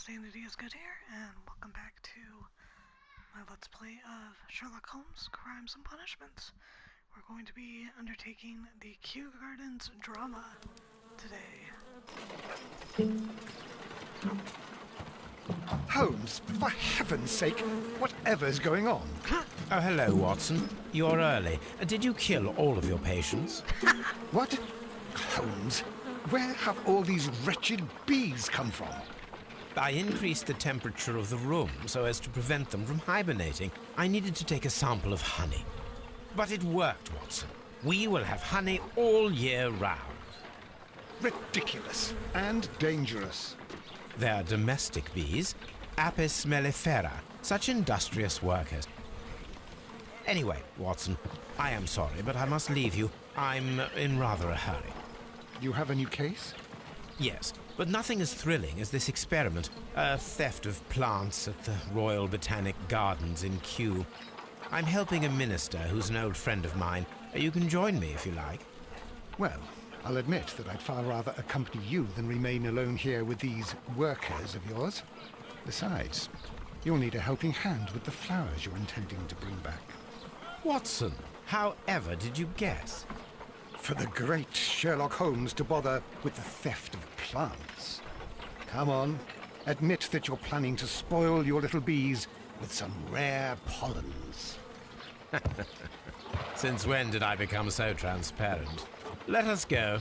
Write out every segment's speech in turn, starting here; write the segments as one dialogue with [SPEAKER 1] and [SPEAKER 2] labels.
[SPEAKER 1] Insanity is Good here, and welcome back to my Let's Play of Sherlock Holmes, Crimes and Punishments. We're going to be undertaking the Kew Gardens drama today.
[SPEAKER 2] Holmes, for heaven's sake, whatever's going on?
[SPEAKER 3] Oh, hello, Watson. You're early. Did you kill all of your patients?
[SPEAKER 2] What? Holmes, where have all these wretched bees come from?
[SPEAKER 3] I increased the temperature of the room so as to prevent them from hibernating. I needed to take a sample of honey. But it worked, Watson. We will have honey all year round.
[SPEAKER 2] Ridiculous and dangerous.
[SPEAKER 3] They're domestic bees, Apis mellifera, such industrious workers. Anyway, Watson, I am sorry, but I must leave you. I'm in rather a hurry.
[SPEAKER 2] You have a new case?
[SPEAKER 3] Yes, but nothing as thrilling as this experiment. A theft of plants at the Royal Botanic Gardens in Kew. I'm helping a minister who's an old friend of mine. You can join me if you like.
[SPEAKER 2] Well, I'll admit that I'd far rather accompany you than remain alone here with these workers of yours. Besides, you'll need a helping hand with the flowers you're intending to bring back.
[SPEAKER 3] Watson, however did you guess?
[SPEAKER 2] For the great Sherlock Holmes to bother with the theft of plants. Come on, admit that you're planning to spoil your little bees with some rare pollens.
[SPEAKER 3] Since when did I become so transparent? Let us go.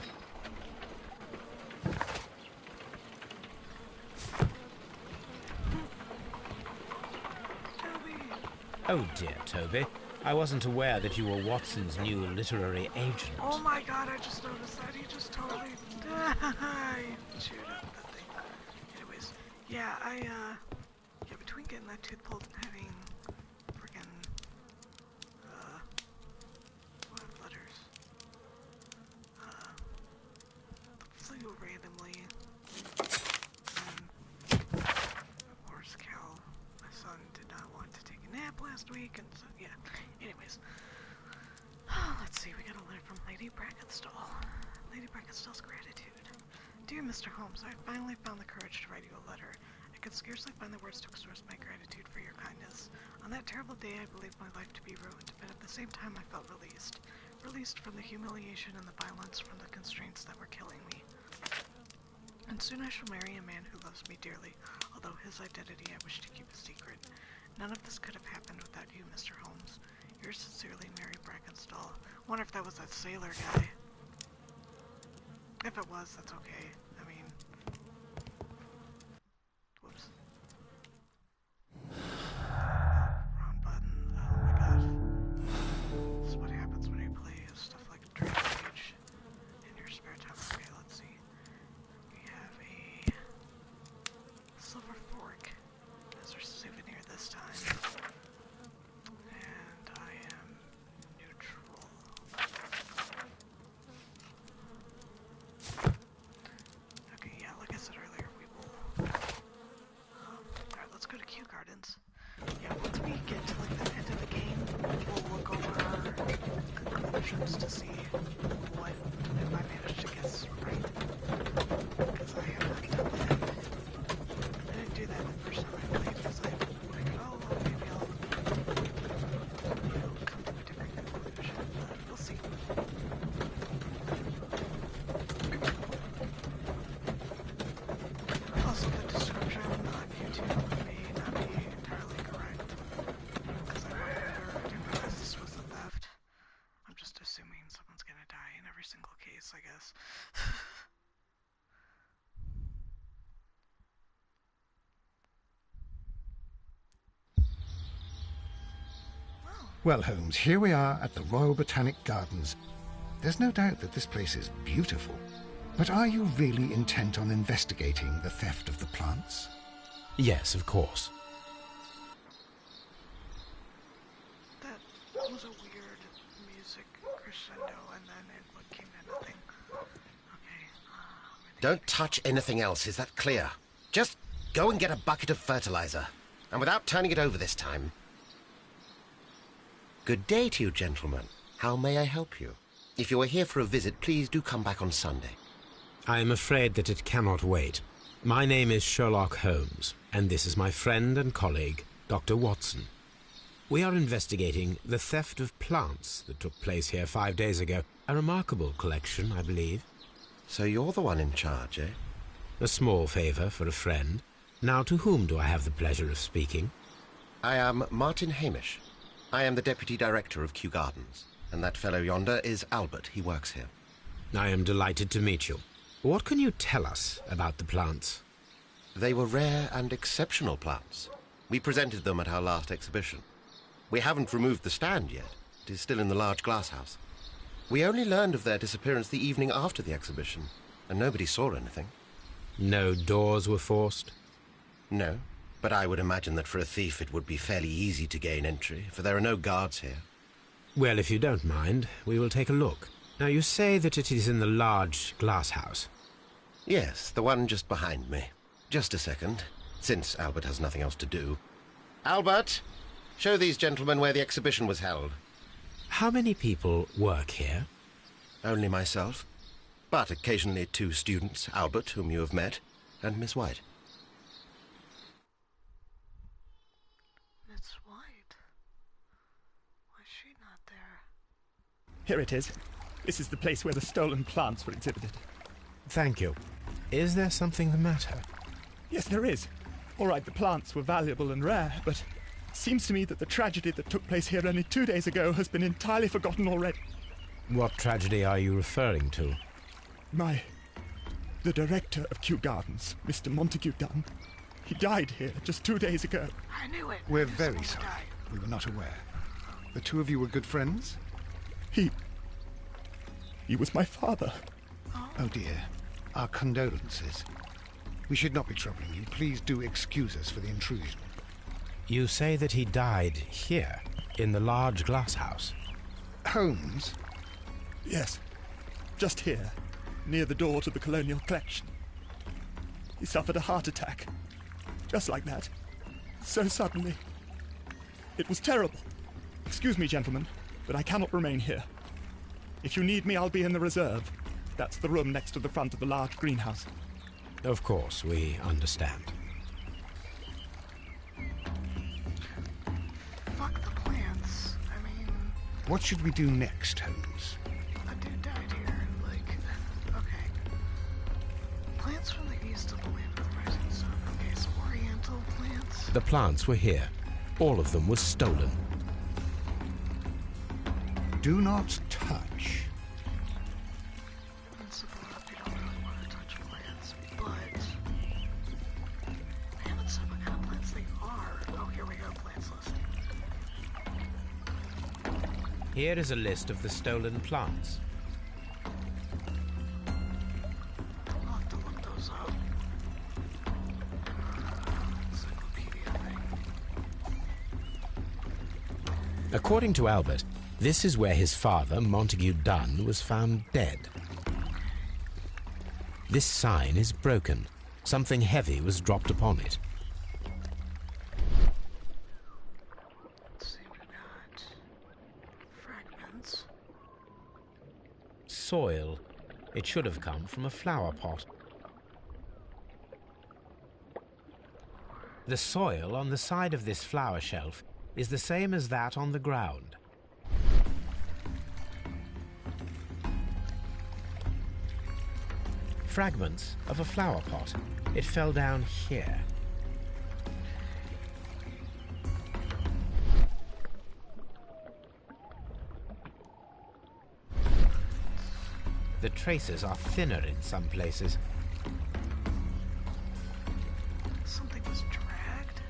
[SPEAKER 3] Oh dear, Toby. I wasn't aware that you were Watson's new literary agent.
[SPEAKER 1] Oh my god, I just noticed that. He just totally chewed up that thing. Anyways, yeah, between getting that tooth pulled and having freaking, letters, flew randomly, and of course Cal, my son, did not want to take a nap last week, and so, yeah. Anyways, let's see, we got a letter from Lady Brackenstall. Lady Brackenstall's gratitude. Dear Mr. Holmes, I finally found the courage to write you a letter. I could scarcely find the words to express my gratitude for your kindness. On that terrible day, I believed my life to be ruined, but at the same time, I felt released. Released from the humiliation and the violence, from the constraints that were killing me. And soon I shall marry a man who loves me dearly, although his identity I wish to keep a secret. None of this could have happened without you, Mr. Holmes. Yours sincerely, Mary Brackenstall. Wonder if that was that sailor guy. If it was, that's okay. I mean... Whoops. Wrong button. Oh my god. This is what happens when you play stuff like Dragon Age in your spare time. Okay, let's see. We have a silver fork as our souvenir this time. And I am neutral. Okay, yeah, like I said earlier, we will... Alright, let's go to Kew Gardens. Yeah, once we get to like the end of the game, we'll look over our conclusions to see what, if I managed to guess right. Because I have not done that. I didn't do that the first time I played, because I figured, oh, well, maybe I'll, come to a different conclusion, but we'll see. Also, the description on YouTube may not be entirely correct, because I didn't realize this was a theft. I'm just assuming someone's gonna die in every single case, I guess.
[SPEAKER 2] Well, Holmes, here we are at the Royal Botanic Gardens. There's no doubt that this place is beautiful. But are you really intent on investigating the theft of the plants?
[SPEAKER 3] Yes, of course.
[SPEAKER 1] That was a weird music crescendo, and then it came to nothing. Okay.
[SPEAKER 4] Don't touch anything else, is that clear? Just go and get a bucket of fertilizer. And without turning it over this time. Good day to you, gentlemen. How may I help you? If you are here for a visit, please do come back on Sunday.
[SPEAKER 3] I am afraid that it cannot wait. My name is Sherlock Holmes, and this is my friend and colleague, Dr. Watson. We are investigating the theft of plants that took place here 5 days ago. A remarkable collection, I believe.
[SPEAKER 4] So you're the one in charge, eh?
[SPEAKER 3] A small favour for a friend. Now, to whom do I have the pleasure of speaking?
[SPEAKER 4] I am Martin Hamish. I am the Deputy Director of Kew Gardens. And that fellow yonder is Albert. He works here.
[SPEAKER 3] I am delighted to meet you. What can you tell us about the plants?
[SPEAKER 4] They were rare and exceptional plants. We presented them at our last exhibition. We haven't removed the stand yet. It is still in the large glass house. We only learned of their disappearance the evening after the exhibition, and nobody saw anything.
[SPEAKER 3] No doors were forced?
[SPEAKER 4] No, but I would imagine that for a thief it would be fairly easy to gain entry, for there are no guards here.
[SPEAKER 3] Well, if you don't mind, we will take a look. Now, you say that it is in the large glass house.
[SPEAKER 4] Yes, the one just behind me. Just a second, since Albert has nothing else to do. Albert, show these gentlemen where the exhibition was held.
[SPEAKER 3] How many people work here?
[SPEAKER 4] Only myself, but occasionally 2 students, Albert, whom you have met, and Miss White.
[SPEAKER 1] Miss White? Why is she not there?
[SPEAKER 5] Here it is. This is the place where the stolen plants were exhibited.
[SPEAKER 3] Thank you. Is there something the matter?
[SPEAKER 5] Yes, there is. All right, the plants were valuable and rare, but it seems to me that the tragedy that took place here only 2 days ago has been entirely forgotten already.
[SPEAKER 3] What tragedy are you referring to?
[SPEAKER 5] The director of Kew Gardens, Mr. Montague Dunn, he died here just 2 days ago.
[SPEAKER 1] I knew it.
[SPEAKER 2] We're
[SPEAKER 1] I knew
[SPEAKER 2] very
[SPEAKER 1] someone
[SPEAKER 2] sorry.
[SPEAKER 1] died.
[SPEAKER 2] We were not aware. The 2 of you were good friends?
[SPEAKER 5] He was my father.
[SPEAKER 2] Oh dear. Our condolences. We should not be troubling you. Please do excuse us for the intrusion.
[SPEAKER 3] You say that he died here, in the large glass house.
[SPEAKER 2] Holmes?
[SPEAKER 5] Yes, just here, near the door to the colonial collection. He suffered a heart attack, just like that, so suddenly. It was terrible. Excuse me, gentlemen, but I cannot remain here. If you need me, I'll be in the reserve. That's the room next to the front of the large greenhouse.
[SPEAKER 3] Of course, we understand.
[SPEAKER 1] Fuck the plants. I mean,
[SPEAKER 2] What should we do next, Holmes?
[SPEAKER 1] a dude died here. Okay. Plants from the east of the land of the rising sun. Okay, so oriental plants.
[SPEAKER 3] The plants were here. All of them was stolen.
[SPEAKER 2] Do not touch.
[SPEAKER 1] Principle of you don't really want to touch plants, but I haven't said what kind of plants they are. Oh, here we go, plants list.
[SPEAKER 3] Here is a list of the stolen plants.
[SPEAKER 1] I'll have to look those up. Encyclopedia thing.
[SPEAKER 3] According to Albert, this is where his father, Montague Dunn, was found dead. This sign is broken. Something heavy was dropped upon it.
[SPEAKER 1] Let's see, we got fragments.
[SPEAKER 3] Soil. It should have come from a flower pot. The soil on the side of this flower shelf is the same as that on the ground. Fragments of a flower pot. It fell down here. The traces are thinner in some places.
[SPEAKER 1] Something was dragged.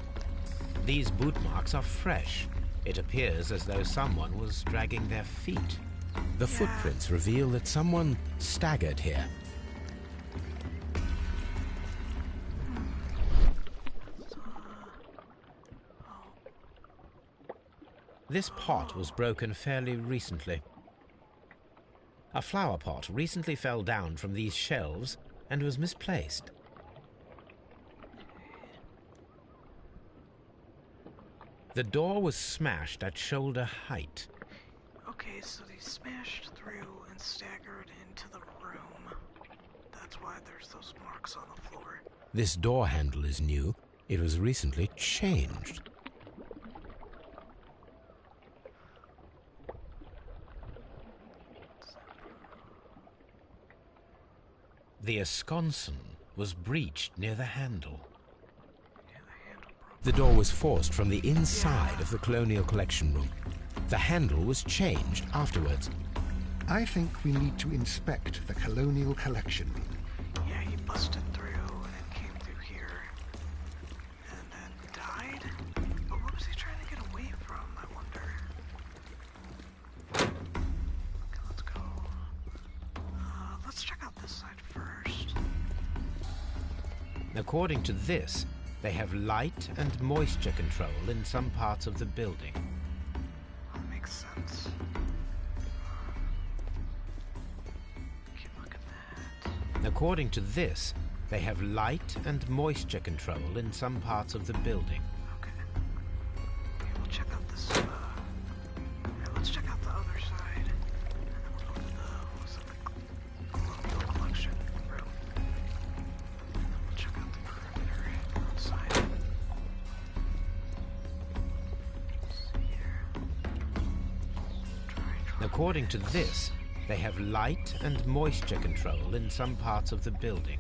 [SPEAKER 3] These boot marks are fresh. It appears as though someone was dragging their feet. The footprints reveal that someone staggered here. This pot was broken fairly recently. A flower pot recently fell down from these shelves and was misplaced. The door was smashed at shoulder height.
[SPEAKER 1] Okay, so they smashed through and staggered into the room. That's why there's those marks on the floor.
[SPEAKER 3] This door handle is new. It was recently changed. The esconson was breached near the handle. The door was forced from the inside of the Colonial Collection room. The handle was changed afterwards.
[SPEAKER 2] I think we need to inspect the Colonial Collection room.
[SPEAKER 1] Yeah, he busted through and it came through here. And then died? But what was he trying to get away from, I wonder? Okay, let's go. Let's check out this side first.
[SPEAKER 3] According to this, they have light and moisture control in some parts of the building.
[SPEAKER 1] That makes sense. Okay, look at that.
[SPEAKER 3] According to this, they have light and moisture control in some parts of the building.
[SPEAKER 1] Okay. Okay, we'll check out this, let's check out the other side. And then we'll go to the Colonial Collection room. And then we'll check out the perimeter outside. See here. Try
[SPEAKER 3] According to this, they have light and moisture control in some parts of the building.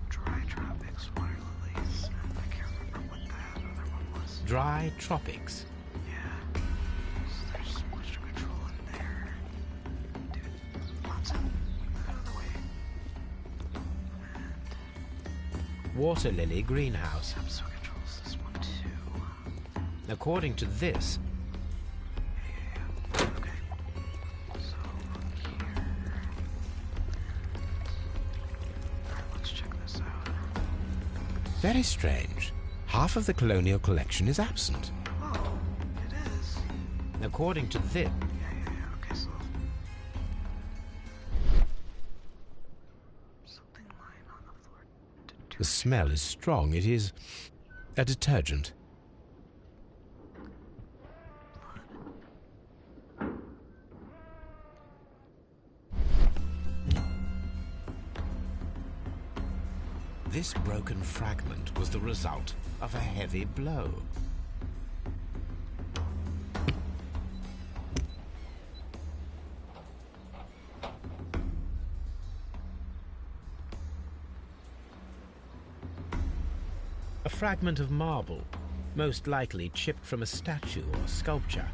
[SPEAKER 1] dry tropics, water lilies, and I can't remember what that other one was.
[SPEAKER 3] Dry tropics.
[SPEAKER 1] Yeah. So there's moisture control in there. Dude, Watson, out of the way. And
[SPEAKER 3] Water lily greenhouse.
[SPEAKER 1] Sepso controls this one too.
[SPEAKER 3] According to this,
[SPEAKER 1] Yeah. Okay. So here. Alright, let's check this out.
[SPEAKER 3] very strange. Half of the Colonial Collection is absent.
[SPEAKER 1] Oh, it is.
[SPEAKER 3] According to this,
[SPEAKER 1] Yeah. Okay, so something lying on the floor.
[SPEAKER 3] the smell is strong. It is a detergent. This broken fragment was the result of a heavy blow. A fragment of marble, most likely chipped from a statue or sculpture.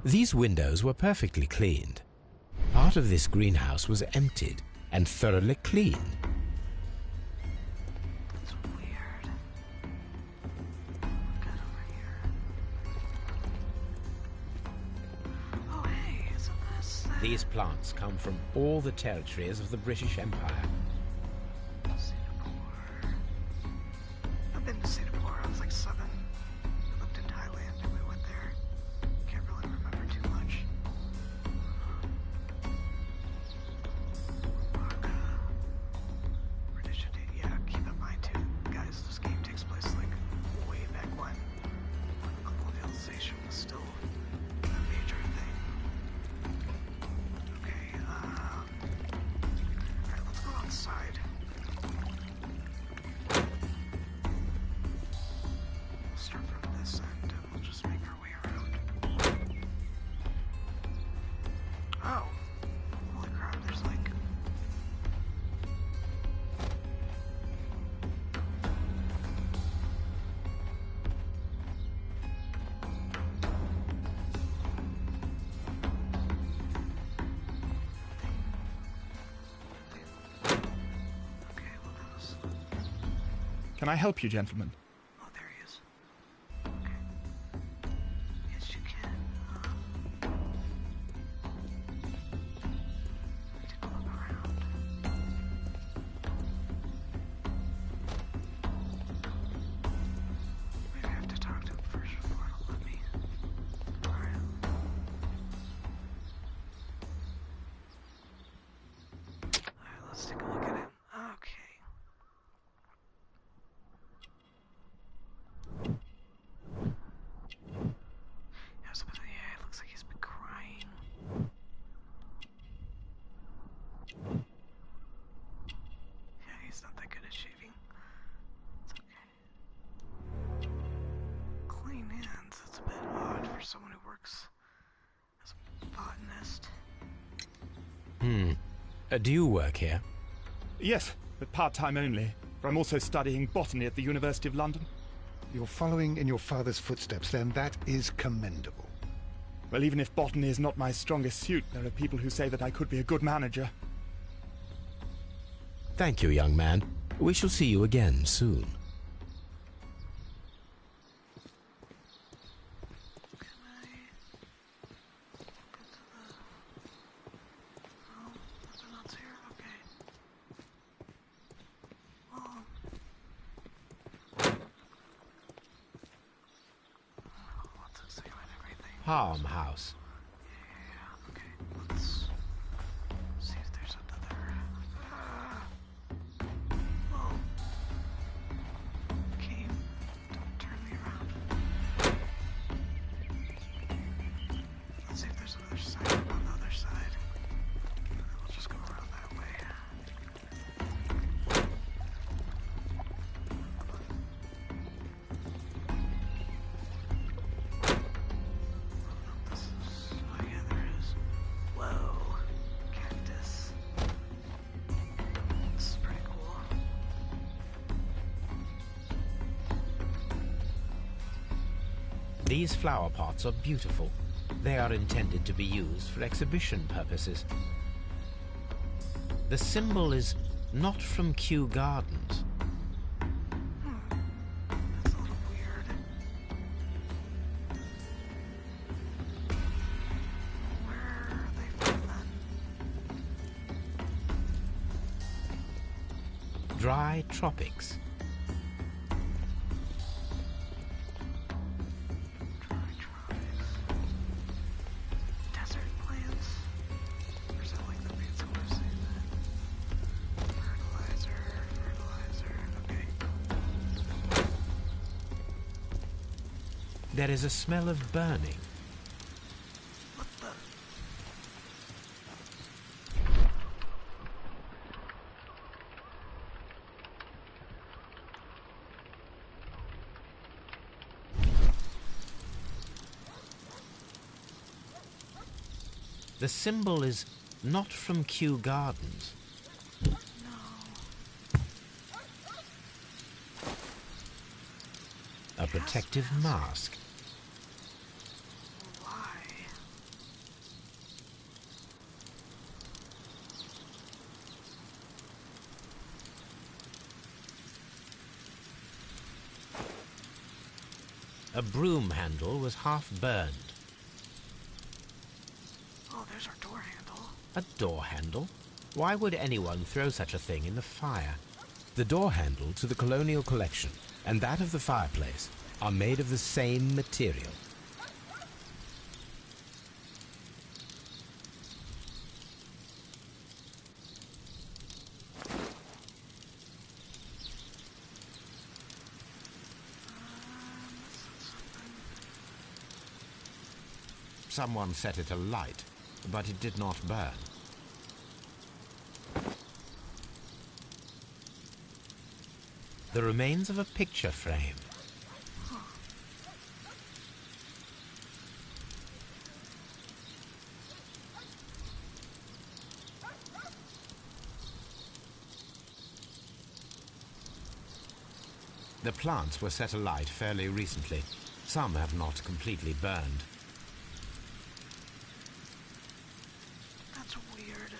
[SPEAKER 3] These windows were perfectly cleaned. Part of this greenhouse was emptied and thoroughly cleaned.
[SPEAKER 1] That's weird. Look at over here. Oh, hey, isn't this
[SPEAKER 3] These plants come from all the territories of the British Empire.
[SPEAKER 1] Singapore? I've been to Singapore. I was like 7. We lived in Thailand and we went there. Can't really remember too much. British India. Yeah, keep in mind too, guys, this game takes place like way back when colonialization was still a major thing. Okay, alright, let's go outside. We'll start from this end and we'll just make our way around. Oh, holy crap, there's like... Okay, well that was...
[SPEAKER 5] Can I help you, gentlemen?
[SPEAKER 1] Oh, there he is. Okay. Yes, you can. Take a look around. Maybe I have to talk to him first before it'll let me. Alright. Alright, let's take a look at him. Okay. Yeah, it looks like he's been crying.
[SPEAKER 3] Do you work here?
[SPEAKER 5] Yes, but part-time only. For I'm also studying botany at the University of London.
[SPEAKER 2] You're following in your father's footsteps, then. That is commendable.
[SPEAKER 5] Well, even if botany is not my strongest suit, there are people who say that I could be a good manager.
[SPEAKER 3] Thank you, young man. We shall see you again soon. Harm House.
[SPEAKER 1] Yeah, okay. Let's see if there's another. Whoa. Cane, don't turn me around. Let's see if there's another side on the other side. We'll just go around that way. Oh yeah, there is. Whoa. Cactus. This is pretty cool.
[SPEAKER 3] These flower pots are beautiful. They are intended to be used for exhibition purposes. The symbol is not from Kew Gardens.
[SPEAKER 1] That's a little weird. Where are they from then?
[SPEAKER 3] Dry tropics.
[SPEAKER 1] Dry tropics. Desert plants? Or is that like the weird sort of saying that? Fertilizer, okay.
[SPEAKER 3] There is a smell of burning.
[SPEAKER 1] What the?
[SPEAKER 3] The symbol is not from Kew Gardens.
[SPEAKER 1] No.
[SPEAKER 3] A protective mask.
[SPEAKER 1] Why?
[SPEAKER 3] A broom handle was half burned.
[SPEAKER 1] Oh, there's our door handle.
[SPEAKER 3] A door handle? Why would anyone throw such a thing in the fire? The door handle to the colonial collection and that of the fireplace are made of the same material. Someone set it alight, but it did not burn. The remains of a picture frame. The plants were set alight fairly recently. Some have not completely burned.
[SPEAKER 1] That's weird.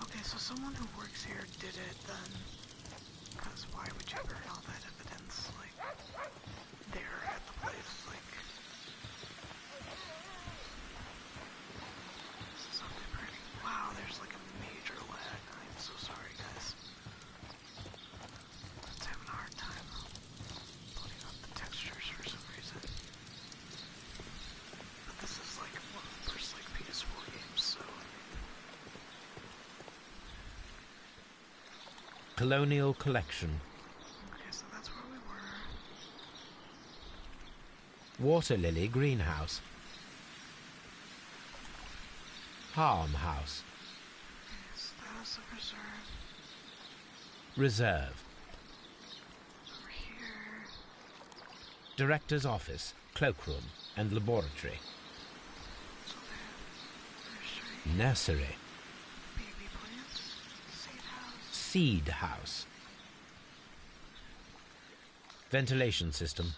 [SPEAKER 1] Okay, so someone who works here did it then. Because why would you burn all that evidence, like, there at the place, like... This is something pretty... Wow, there's like a major lag. I'm so sorry, guys. It's having a hard time putting up the textures for some reason. But this is like one of the first, like, PS4 games, so...
[SPEAKER 3] Colonial collection.
[SPEAKER 1] Okay, so that's where we were.
[SPEAKER 3] Water lily greenhouse. Harm house.
[SPEAKER 1] Yes, that is the reserve.
[SPEAKER 3] Reserve.
[SPEAKER 1] Over here.
[SPEAKER 3] Director's office, cloakroom, and laboratory.
[SPEAKER 1] So there. Nursery.
[SPEAKER 3] Nursery. Seed house. Ventilation system.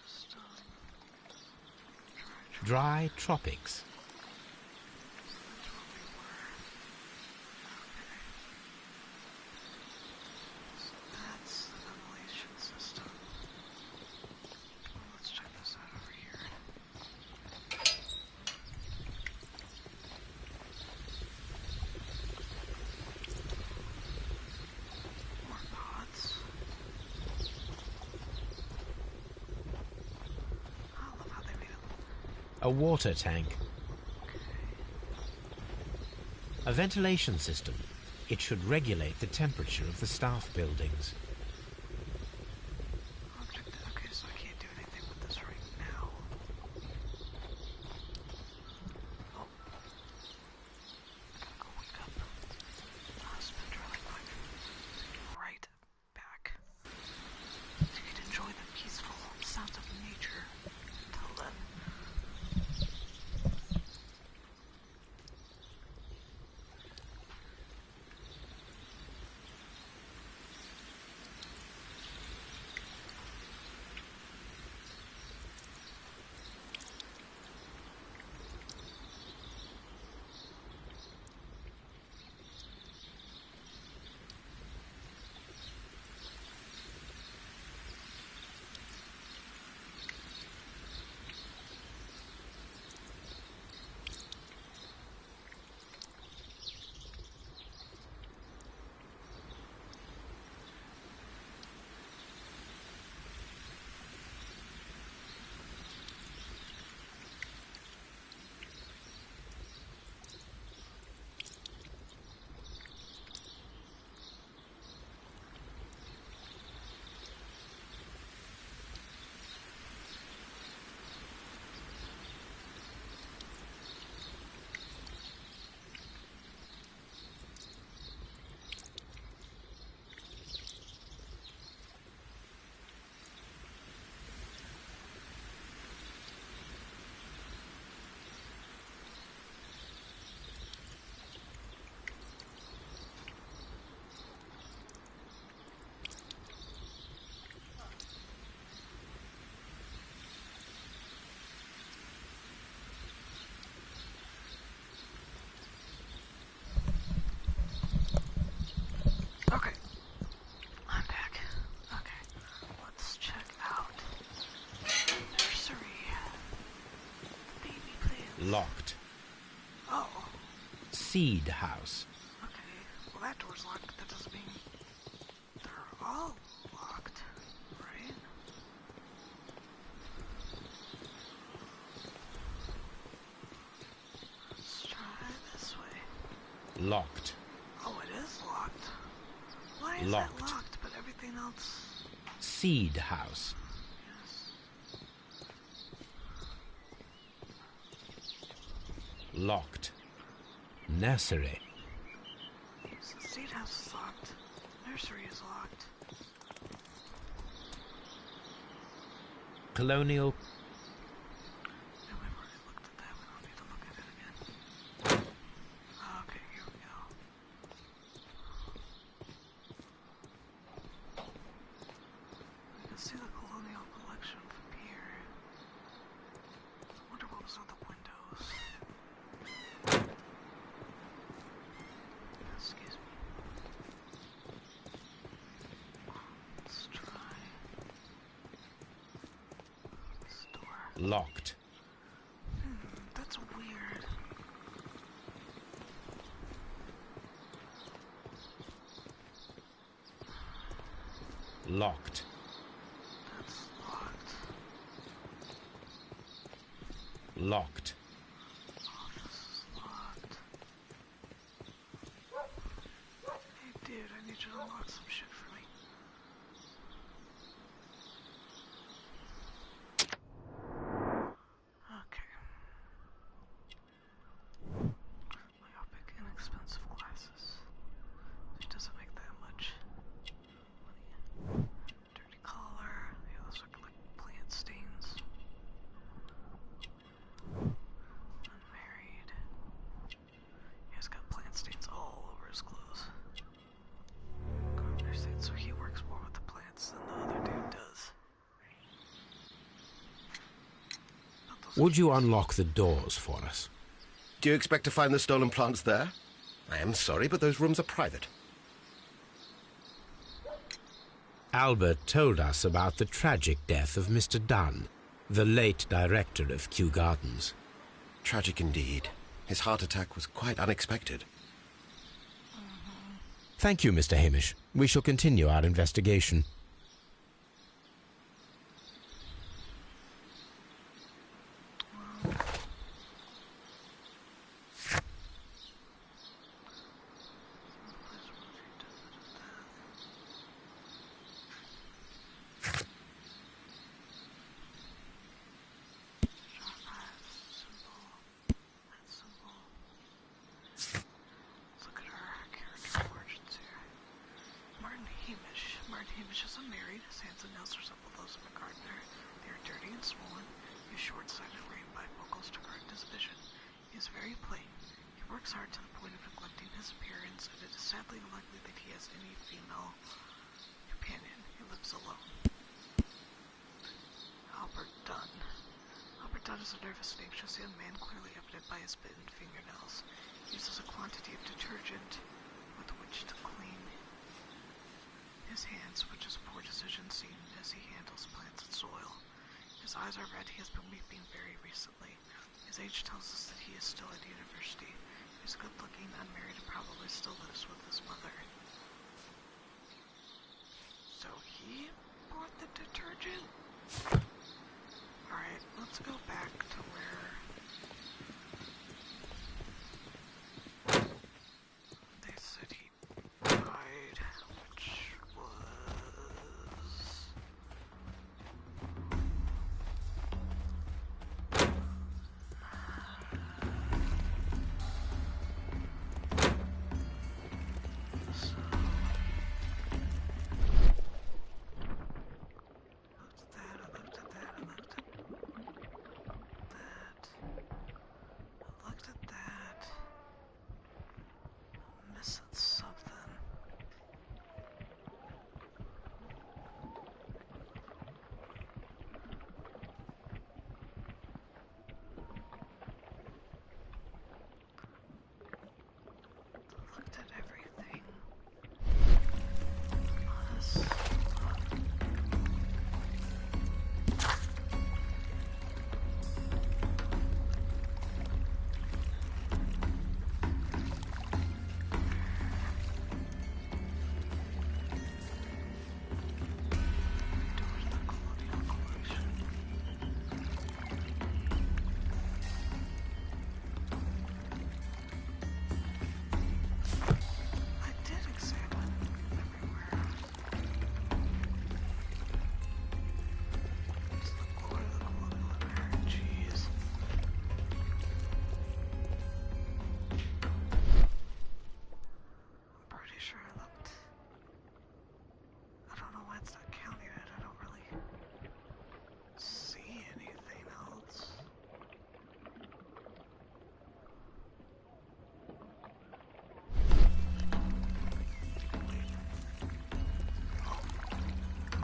[SPEAKER 3] Dry tropics.
[SPEAKER 1] That's the ventilation system. Let's check this out over here. More pots. I love how they made it.
[SPEAKER 3] A water tank. A ventilation system. It should regulate the temperature of the staff buildings.
[SPEAKER 1] Object. Okay, so I can't do anything with this right now. Oh. I gotta go wake up the husband really quick. Right back. So you can enjoy the peaceful sounds of nature until then. Okay. I'm back. Okay. Let's check out the nursery. The baby plants.
[SPEAKER 3] Locked.
[SPEAKER 1] Oh,
[SPEAKER 3] Seed house.
[SPEAKER 1] okay. Well, that door's locked, but that doesn't mean they're all locked, right? Let's try this way.
[SPEAKER 3] Locked.
[SPEAKER 1] Oh, it is locked. Why is
[SPEAKER 3] Locked.
[SPEAKER 1] that locked, but everything else?
[SPEAKER 3] Seed house.
[SPEAKER 1] Yes.
[SPEAKER 3] Locked. Nursery.
[SPEAKER 1] So the seed house is locked. Nursery is locked.
[SPEAKER 3] Colonial.
[SPEAKER 1] No, we've already looked at that. We don't need to look at it again. Okay, here we go. You can see the colonial collection from here. I wonder what was on the windows. Excuse me. Let's try this door.
[SPEAKER 3] Locked.
[SPEAKER 1] That's weird.
[SPEAKER 3] Locked.
[SPEAKER 1] That's locked.
[SPEAKER 3] Locked.
[SPEAKER 1] Office is locked. Hey dude, I need you to lock some shit for me. Okay. Myopic, inexpensive glasses. Which doesn't make that much money. Dirty collar. Yeah, those look like plant stains. Unmarried. He's got plant stains all over his clothes. Garnish
[SPEAKER 3] Would you unlock the doors for us?
[SPEAKER 4] Do you expect to find the stolen plants there? I am sorry, but those rooms are private.
[SPEAKER 3] Albert told us about the tragic death of Mr. Dunn, the late director of Kew Gardens.
[SPEAKER 4] Tragic indeed. His heart attack was quite unexpected.
[SPEAKER 3] Thank you, Mr. Hamish. We shall continue our investigation.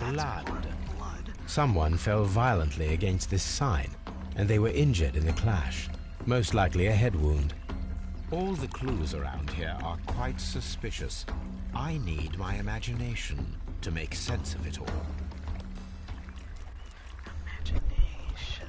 [SPEAKER 1] That's
[SPEAKER 3] Blood.
[SPEAKER 1] blood.
[SPEAKER 3] Someone fell violently against this sign, and they were injured in the clash. Most likely a head wound. All the clues around here are quite suspicious. I need my imagination to make sense of it all.
[SPEAKER 1] Imagination.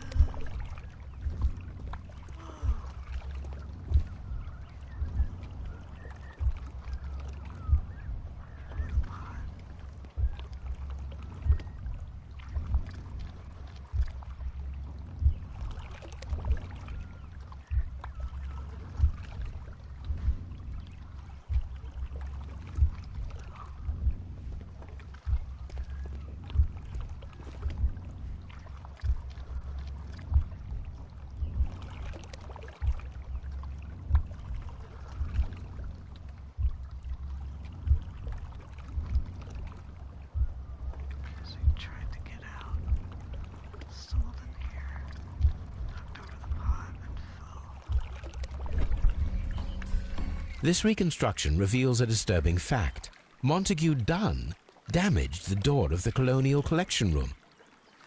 [SPEAKER 3] This reconstruction reveals a disturbing fact. Montague Dunn damaged the door of the Colonial Collection Room.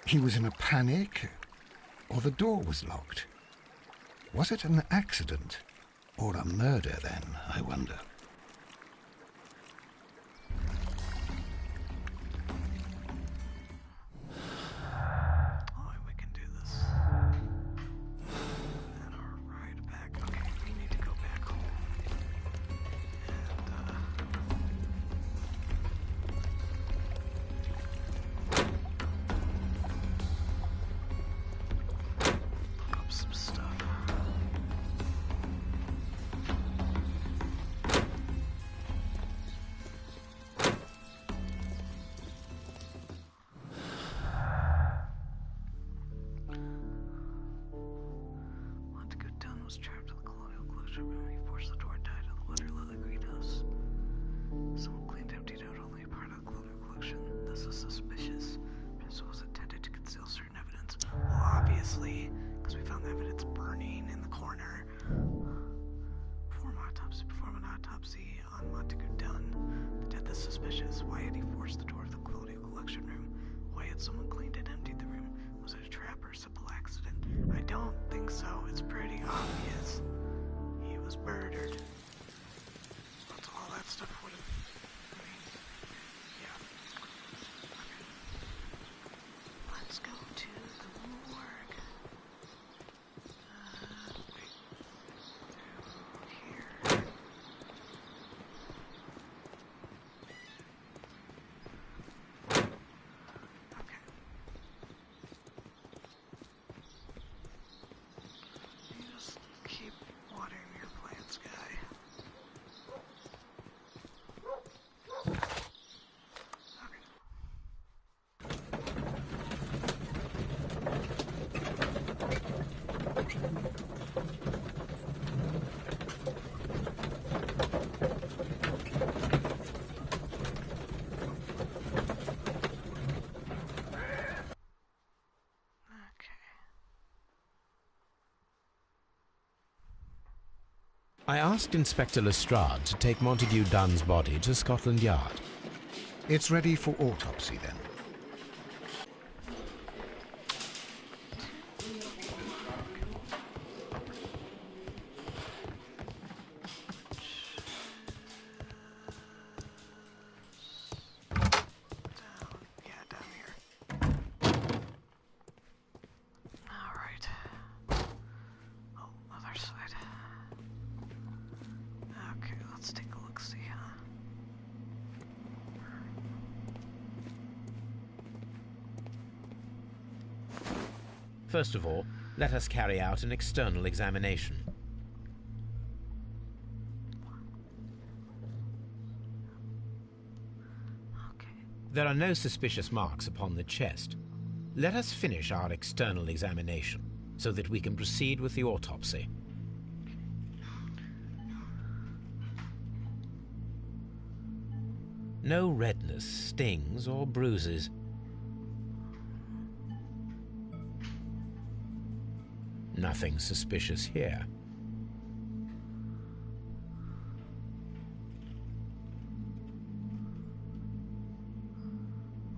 [SPEAKER 2] He was in a panic. Or the door was locked. Was it an accident? Or a murder, then, I wonder?
[SPEAKER 1] Oh, we can do this. And our ride back. Okay, we need to go back home. And, look up some stuff. Was trapped in the colonial closure room. He forced the door, died in the water lily greenhouse. Someone cleaned, emptied out only a part of the colonial collection. This is suspicious. This was intended to conceal certain evidence. Well, obviously, because we found the evidence burning in the corner. Perform an autopsy on Montague Dunn. The death is suspicious. Why had he forced the door of the colonial collection room? Why had someone cleaned and emptied the room? Was it a trap or a simple accident? I don't think so. It's pretty obvious. He was murdered. That's all that stuff would have... I mean, yeah. Okay. Let's go to the morgue. Wait. Through here. Okay. You just keep watering your plants, guy. Okay.
[SPEAKER 3] I asked Inspector Lestrade to take Montague Dunn's body to Scotland Yard.
[SPEAKER 2] It's ready for autopsy, then.
[SPEAKER 1] Down here. Alright. Oh, other side. Okay, let's take a look-see, huh?
[SPEAKER 3] First of all, let us carry out an external examination.
[SPEAKER 1] Okay.
[SPEAKER 3] There are no suspicious marks upon the chest. Let us finish our external examination so that we can proceed with the autopsy. No redness, stings, or bruises. Nothing suspicious here.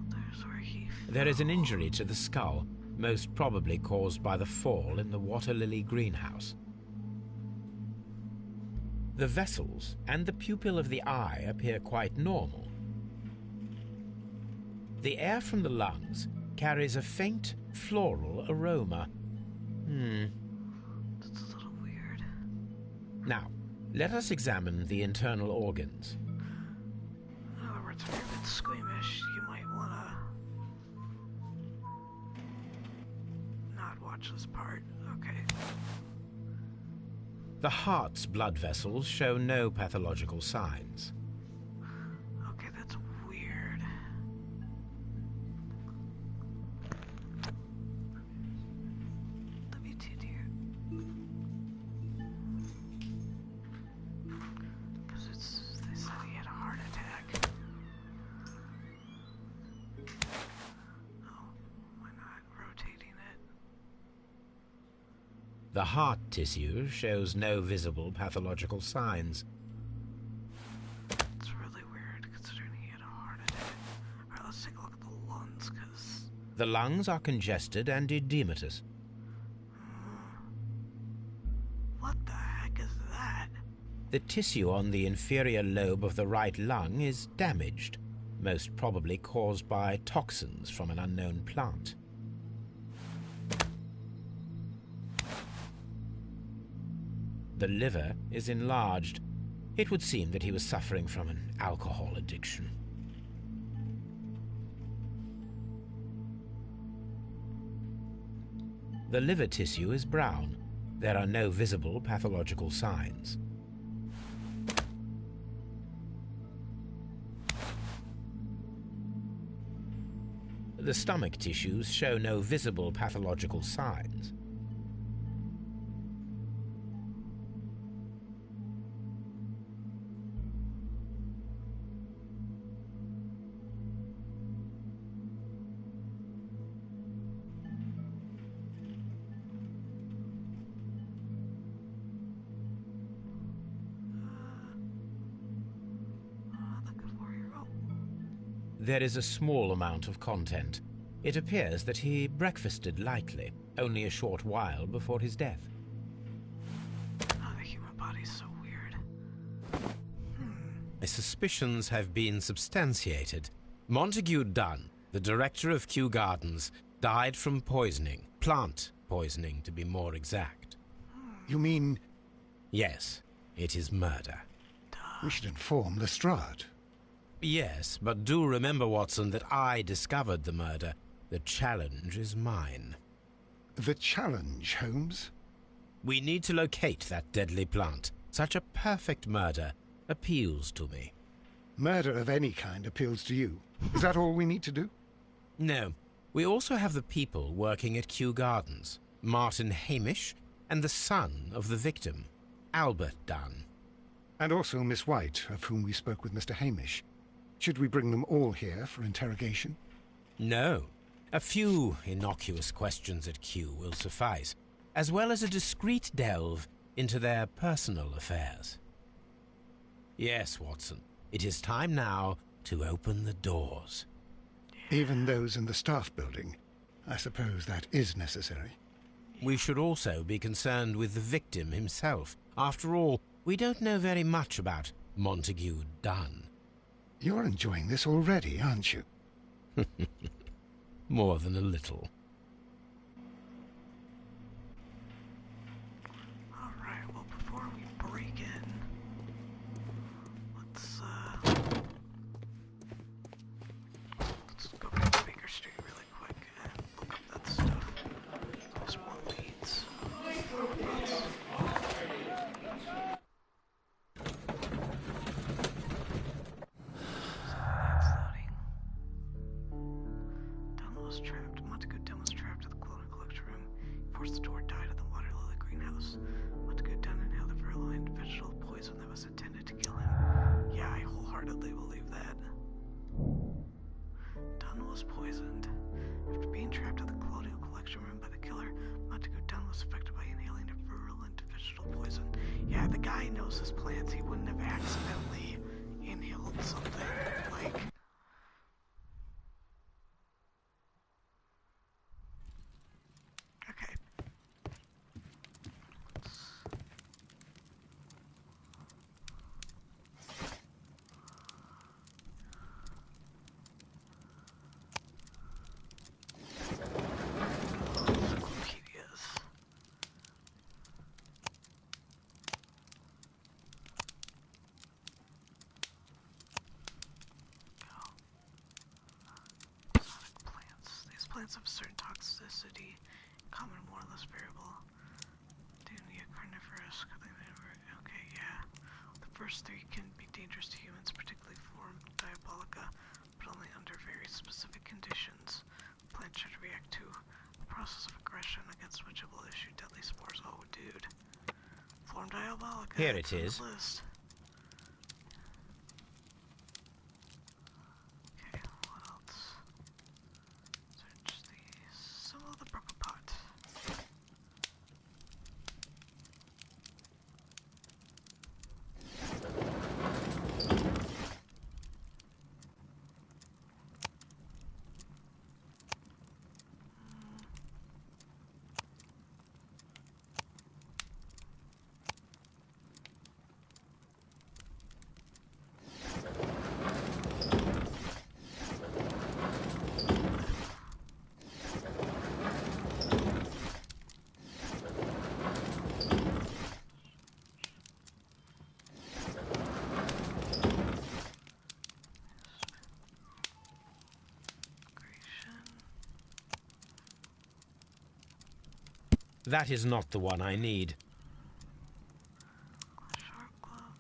[SPEAKER 1] There's where he fell.
[SPEAKER 3] There is an injury to the skull, most probably caused by the fall in the water lily greenhouse. The vessels and the pupil of the eye appear quite normal. The air from the lungs carries a faint floral aroma.
[SPEAKER 1] That's a little weird.
[SPEAKER 3] Now, let us examine the internal organs.
[SPEAKER 1] In other words, if you're a bit squeamish, you might want to not watch this part. Okay.
[SPEAKER 3] The heart's blood vessels show no pathological signs.
[SPEAKER 1] Okay, that's weird. Let me see here. Because they said he had a heart attack. Oh, why not rotating it?
[SPEAKER 3] The heart tissue shows no visible pathological signs.
[SPEAKER 1] It's really weird considering he had a heart attack. Alright, let's take a look at the lungs, because...
[SPEAKER 3] The lungs are congested and edematous. The tissue on the inferior lobe of the right lung is damaged, most probably caused by toxins from an unknown plant. The liver is enlarged. It would seem that he was suffering from an alcohol addiction. The liver tissue is brown. There are no visible pathological signs. The stomach tissues show no visible pathological signs. There is a small amount of content. It appears that he breakfasted lightly, only a short while before his death.
[SPEAKER 1] Oh, the human body's so weird.
[SPEAKER 3] My suspicions have been substantiated. Montague Dunn, the director of Kew Gardens, died from poisoning. Plant poisoning, to be more exact.
[SPEAKER 2] You mean
[SPEAKER 3] Yes, it is murder.
[SPEAKER 2] we should inform Lestrade?
[SPEAKER 3] Yes, but do remember, Watson, that I discovered the murder. The challenge is mine.
[SPEAKER 2] The challenge, Holmes?
[SPEAKER 3] We need to locate that deadly plant. Such a perfect murder appeals to me.
[SPEAKER 2] Murder of any kind appeals to you. Is that all we need to do?
[SPEAKER 3] No, we also have the people working at Kew Gardens. Martin Hamish and the son of the victim, Albert Dunn.
[SPEAKER 2] And also Miss White, of whom we spoke with Mr. Hamish. Should we bring them all here for interrogation?
[SPEAKER 3] No. A few innocuous questions at Kew will suffice, as well as a discreet delve into their personal affairs. Yes, Watson, it is time now to open the doors.
[SPEAKER 2] Even those in the staff building. I suppose that is necessary.
[SPEAKER 3] We should also be concerned with the victim himself. After all, we don't know very much about Montague Dunn.
[SPEAKER 2] You're enjoying this already, aren't you?
[SPEAKER 3] More than a little.
[SPEAKER 1] Alright, well, before we break in, let's go back to Baker Street really quick and look up that stuff. Those one leads. That's loading. Dunn was trapped. Montague Dunn was trapped at the clothing collection room. He forced the door, died at the water lily greenhouse. Montague Dunn inhaled a virulent vegetable poison that was intended to kill him. Yeah, I wholeheartedly believe that. Dunn was poisoned. After being trapped at the colonial collection room by the killer, Montague Dunn was affected by inhaling a virulent vegetable poison. Yeah, the guy knows his plants. He wouldn't have accidentally inhaled something like... Okay. Encyclopedias. Exotic plants. These plants have a certain toxicity, common, more or less variable. Dunia carnivorous. Okay, yeah. The first three can be dangerous to humans, particularly form diabolica, but only under very specific conditions. The plant should react to the process of aggression against which it will issue deadly spores. Oh, dude. Form diabolica.
[SPEAKER 3] Here
[SPEAKER 1] it's
[SPEAKER 3] it
[SPEAKER 1] on the
[SPEAKER 3] is.
[SPEAKER 1] list. Okay, what else? Search the some of the broken pot.
[SPEAKER 3] That is not the one I need.
[SPEAKER 1] Sharp glove.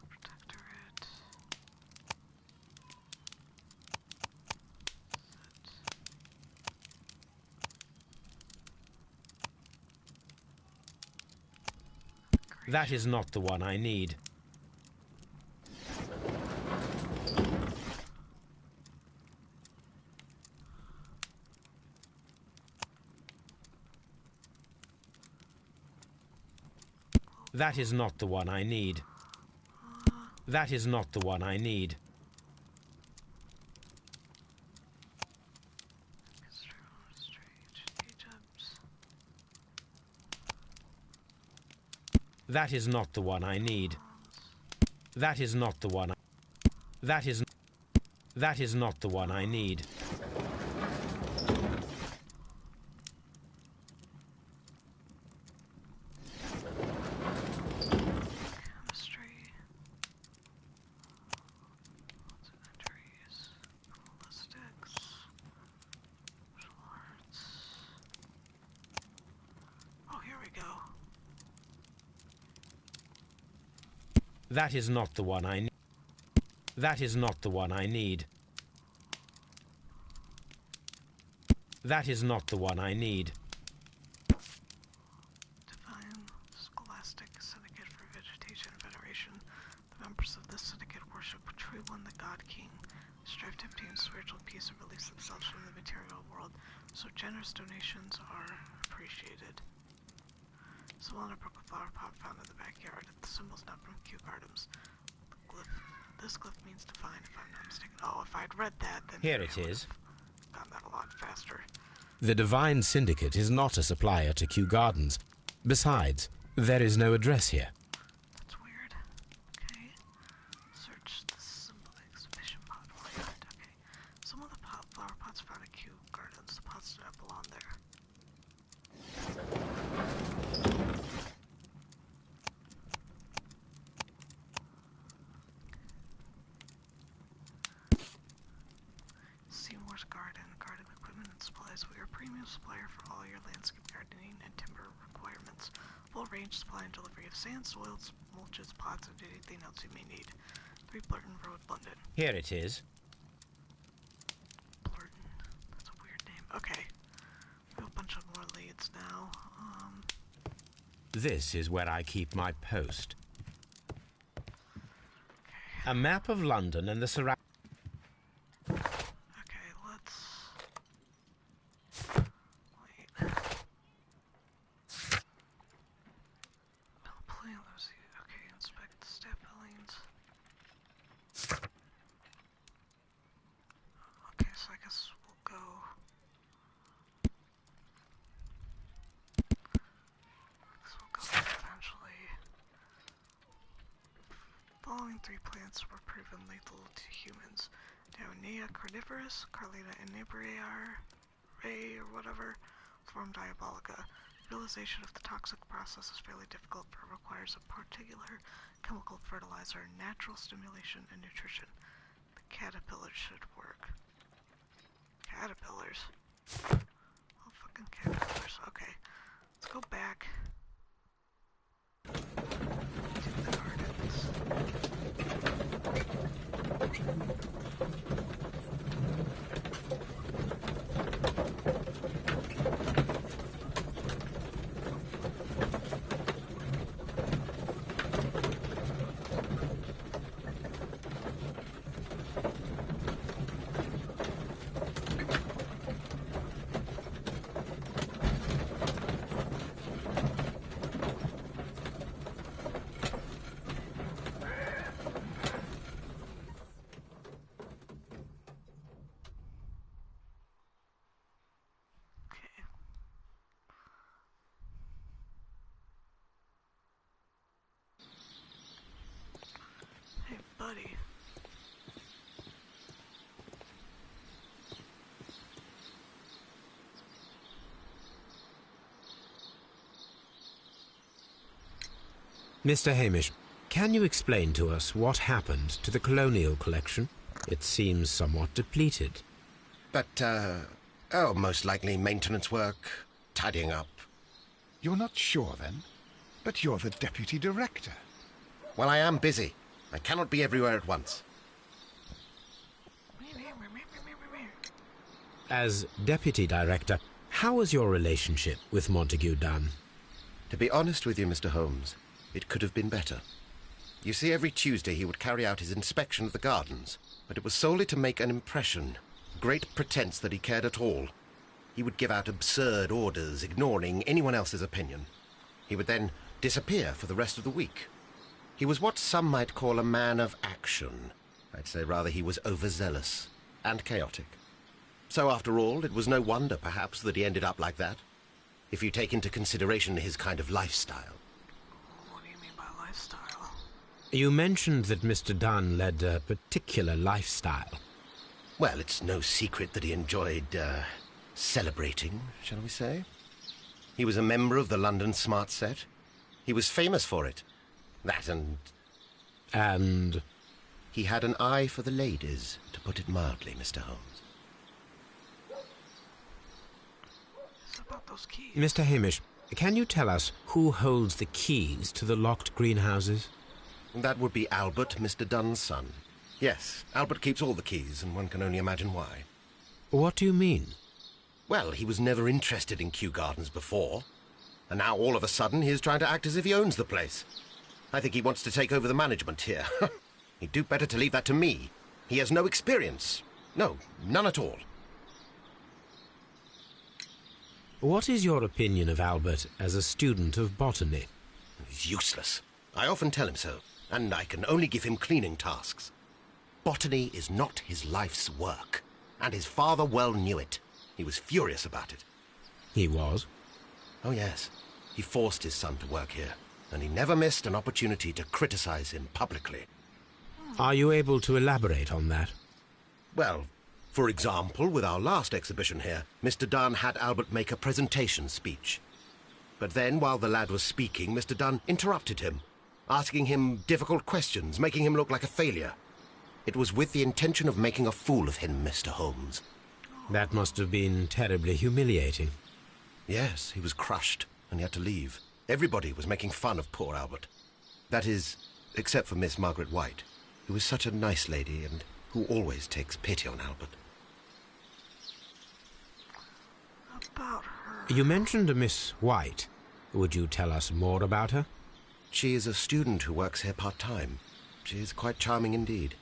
[SPEAKER 1] Protectorate.
[SPEAKER 3] That is not the one I need. That is not the one I need. That is not the one I need. That is not the one I need. That is not the one. That is not the one I need.
[SPEAKER 1] Chemistry. Lots of entries. Ballistics. Martial arts. Oh, here we go.
[SPEAKER 3] That is not the one I need. That is not the one I need. That is not the one I need.
[SPEAKER 1] Divine Scholastic Syndicate for Vegetation and Veneration. The members of this syndicate worship True One, the God King. Strive to obtain spiritual peace and release themselves from the material world, so generous donations are appreciated. Symbol on a broken flower pot found in the backyard. The symbol's not from Kew Gardens. This glyph means to find, if I'm not mistaken. Oh, if I'd read that, then
[SPEAKER 3] Here it is.
[SPEAKER 1] Found that a lot faster.
[SPEAKER 3] The Divine Syndicate is not a supplier to Kew Gardens. Besides, there is no address here.
[SPEAKER 1] That's weird. Okay. Search the symbol exhibition pot. Why not? Okay. Some of the flower pots found at Kew Gardens. The pots do not belong there. Seymour's Garden equipment and supplies. We are a premium supplier for all your landscape gardening and timber requirements. Full range supply and delivery of sand, soils, mulches, pots, and anything else you may need. 3 Blurton Road, London.
[SPEAKER 3] Here it is.
[SPEAKER 1] Blurton. That's a weird name. Okay. We have a bunch of more leads now.
[SPEAKER 3] This is where I keep my post.
[SPEAKER 1] Okay.
[SPEAKER 3] A map of London and the surroundings.
[SPEAKER 1] Okay, let's... Wait. Plan, let's see. Okay, inspect the staff buildings. Okay, so I guess we'll go... eventually. Following 3 plants were proven lethal to humans. Downia carnivorous, Carlina inebriare, Ray or whatever, form diabolica. Utilization of the toxic process is fairly difficult, but requires a particular chemical fertilizer, natural stimulation, and nutrition. The caterpillars should work. Caterpillars? Oh, fucking caterpillars. Okay. Let's go back to the gardens.
[SPEAKER 3] Mr. Hamish, can you explain to us what happened to the colonial collection? It seems somewhat depleted.
[SPEAKER 4] But, most likely maintenance work, tidying up.
[SPEAKER 2] You're not sure, then? But you're the deputy director.
[SPEAKER 4] Well, I am busy. I cannot be everywhere at once.
[SPEAKER 3] As deputy director, how was your relationship with Montague Dunn?
[SPEAKER 4] To be honest with you, Mr. Holmes, it could have been better. You see, every Tuesday he would carry out his inspection of the gardens, but it was solely to make an impression. Great pretense that he cared at all. He would give out absurd orders, ignoring anyone else's opinion. He would then disappear for the rest of the week. He was what some might call a man of action. I'd say rather he was overzealous and chaotic. So after all, it was no wonder, perhaps, that he ended up like that, if you take into consideration his kind of lifestyle.
[SPEAKER 1] What do you mean by lifestyle?
[SPEAKER 3] You mentioned that Mr. Dunn led a particular lifestyle.
[SPEAKER 4] Well, it's no secret that he enjoyed, celebrating, shall we say. He was a member of the London Smart Set. He was famous for it. That and...
[SPEAKER 3] And?
[SPEAKER 4] He had an eye for the ladies, to put it mildly, Mr. Holmes.
[SPEAKER 1] It's about those keys.
[SPEAKER 3] Mr. Hamish, can you tell us who holds the keys to the locked greenhouses?
[SPEAKER 4] That would be Albert, Mr. Dunn's son. Yes, Albert keeps all the keys, and one can only imagine why.
[SPEAKER 3] What do you mean?
[SPEAKER 4] Well, he was never interested in Kew Gardens before, and now all of a sudden he is trying to act as if he owns the place. I think he wants to take over the management here. He'd do better to leave that to me. He has no experience. No, none at all.
[SPEAKER 3] What is your opinion of Albert as a student of botany?
[SPEAKER 4] He's useless. I often tell him so, and I can only give him cleaning tasks. Botany is not his life's work, and his father well knew it. He was furious about it.
[SPEAKER 3] He was?
[SPEAKER 4] Oh, yes. He forced his son to work here, and he never missed an opportunity to criticize him publicly.
[SPEAKER 3] Are you able to elaborate on that?
[SPEAKER 4] Well, for example, with our last exhibition here, Mr. Dunn had Albert make a presentation speech. But then, while the lad was speaking, Mr. Dunn interrupted him, asking him difficult questions, making him look like a failure. It was with the intention of making a fool of him, Mr. Holmes.
[SPEAKER 3] That must have been terribly humiliating.
[SPEAKER 4] Yes, he was crushed, and he had to leave. Everybody was making fun of poor Albert. That is, except for Miss Margaret White, who is such a nice lady and who always takes pity on Albert.
[SPEAKER 1] About her.
[SPEAKER 3] You mentioned a Miss White. Would you tell us more about her?
[SPEAKER 4] She is a student who works here part-time. She is quite charming indeed.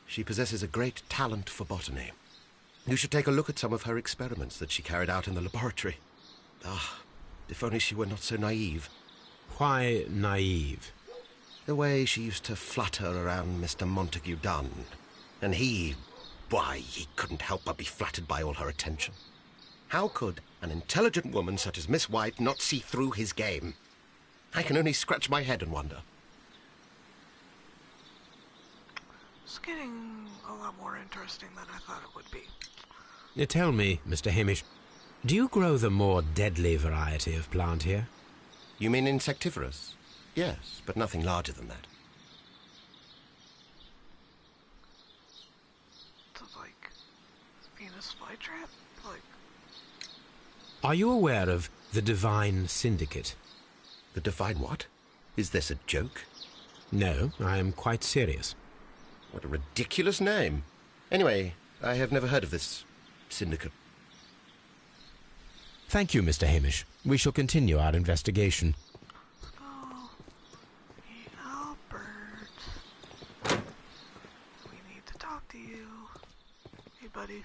[SPEAKER 4] She possesses a great talent for botany. You should take a look at some of her experiments that she carried out in the laboratory. Ah, if only she were not so naive.
[SPEAKER 3] Why naive?
[SPEAKER 4] The way she used to flutter around Mr. Montague Dunn. And he couldn't help but be flattered by all her attention. How could an intelligent woman such as Miss White not see through his game? I can only scratch my head and wonder.
[SPEAKER 1] It's getting a lot more interesting than I thought it would be.
[SPEAKER 3] Tell me, Mr. Hamish, do you grow the more deadly variety of plant here?
[SPEAKER 4] You mean insectivorous? Yes, but nothing larger than that.
[SPEAKER 1] So, like, Venus flytrap? Like...
[SPEAKER 3] Are you aware of the Divine Syndicate?
[SPEAKER 4] The Divine what? Is this a joke?
[SPEAKER 3] No, I am quite serious.
[SPEAKER 4] What a ridiculous name. Anyway, I have never heard of this syndicate.
[SPEAKER 3] Thank you, Mr. Hamish. We shall continue our investigation.
[SPEAKER 1] Oh, hey, Albert. We need to talk to you. Hey, buddy.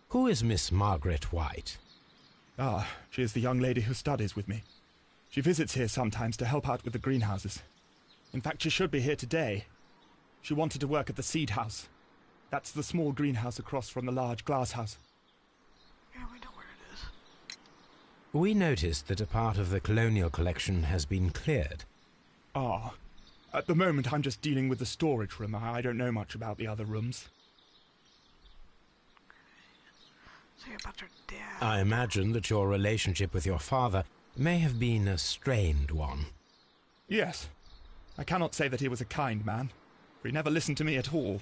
[SPEAKER 3] Who is Miss Margaret White?
[SPEAKER 5] Ah, she is the young lady who studies with me. She visits here sometimes to help out with the greenhouses. In fact, she should be here today. She wanted to work at the seed house. That's the small greenhouse across from the large glass house.
[SPEAKER 1] Yeah, we know where it is.
[SPEAKER 3] We noticed that a part of the colonial collection has been cleared.
[SPEAKER 5] Ah, at the moment I'm just dealing with the storage room. I don't know much about the other rooms.
[SPEAKER 1] Say about your dad.
[SPEAKER 3] I imagine that your relationship with your father may have been a strained one.
[SPEAKER 5] Yes. I cannot say that he was a kind man, for he never listened to me at all.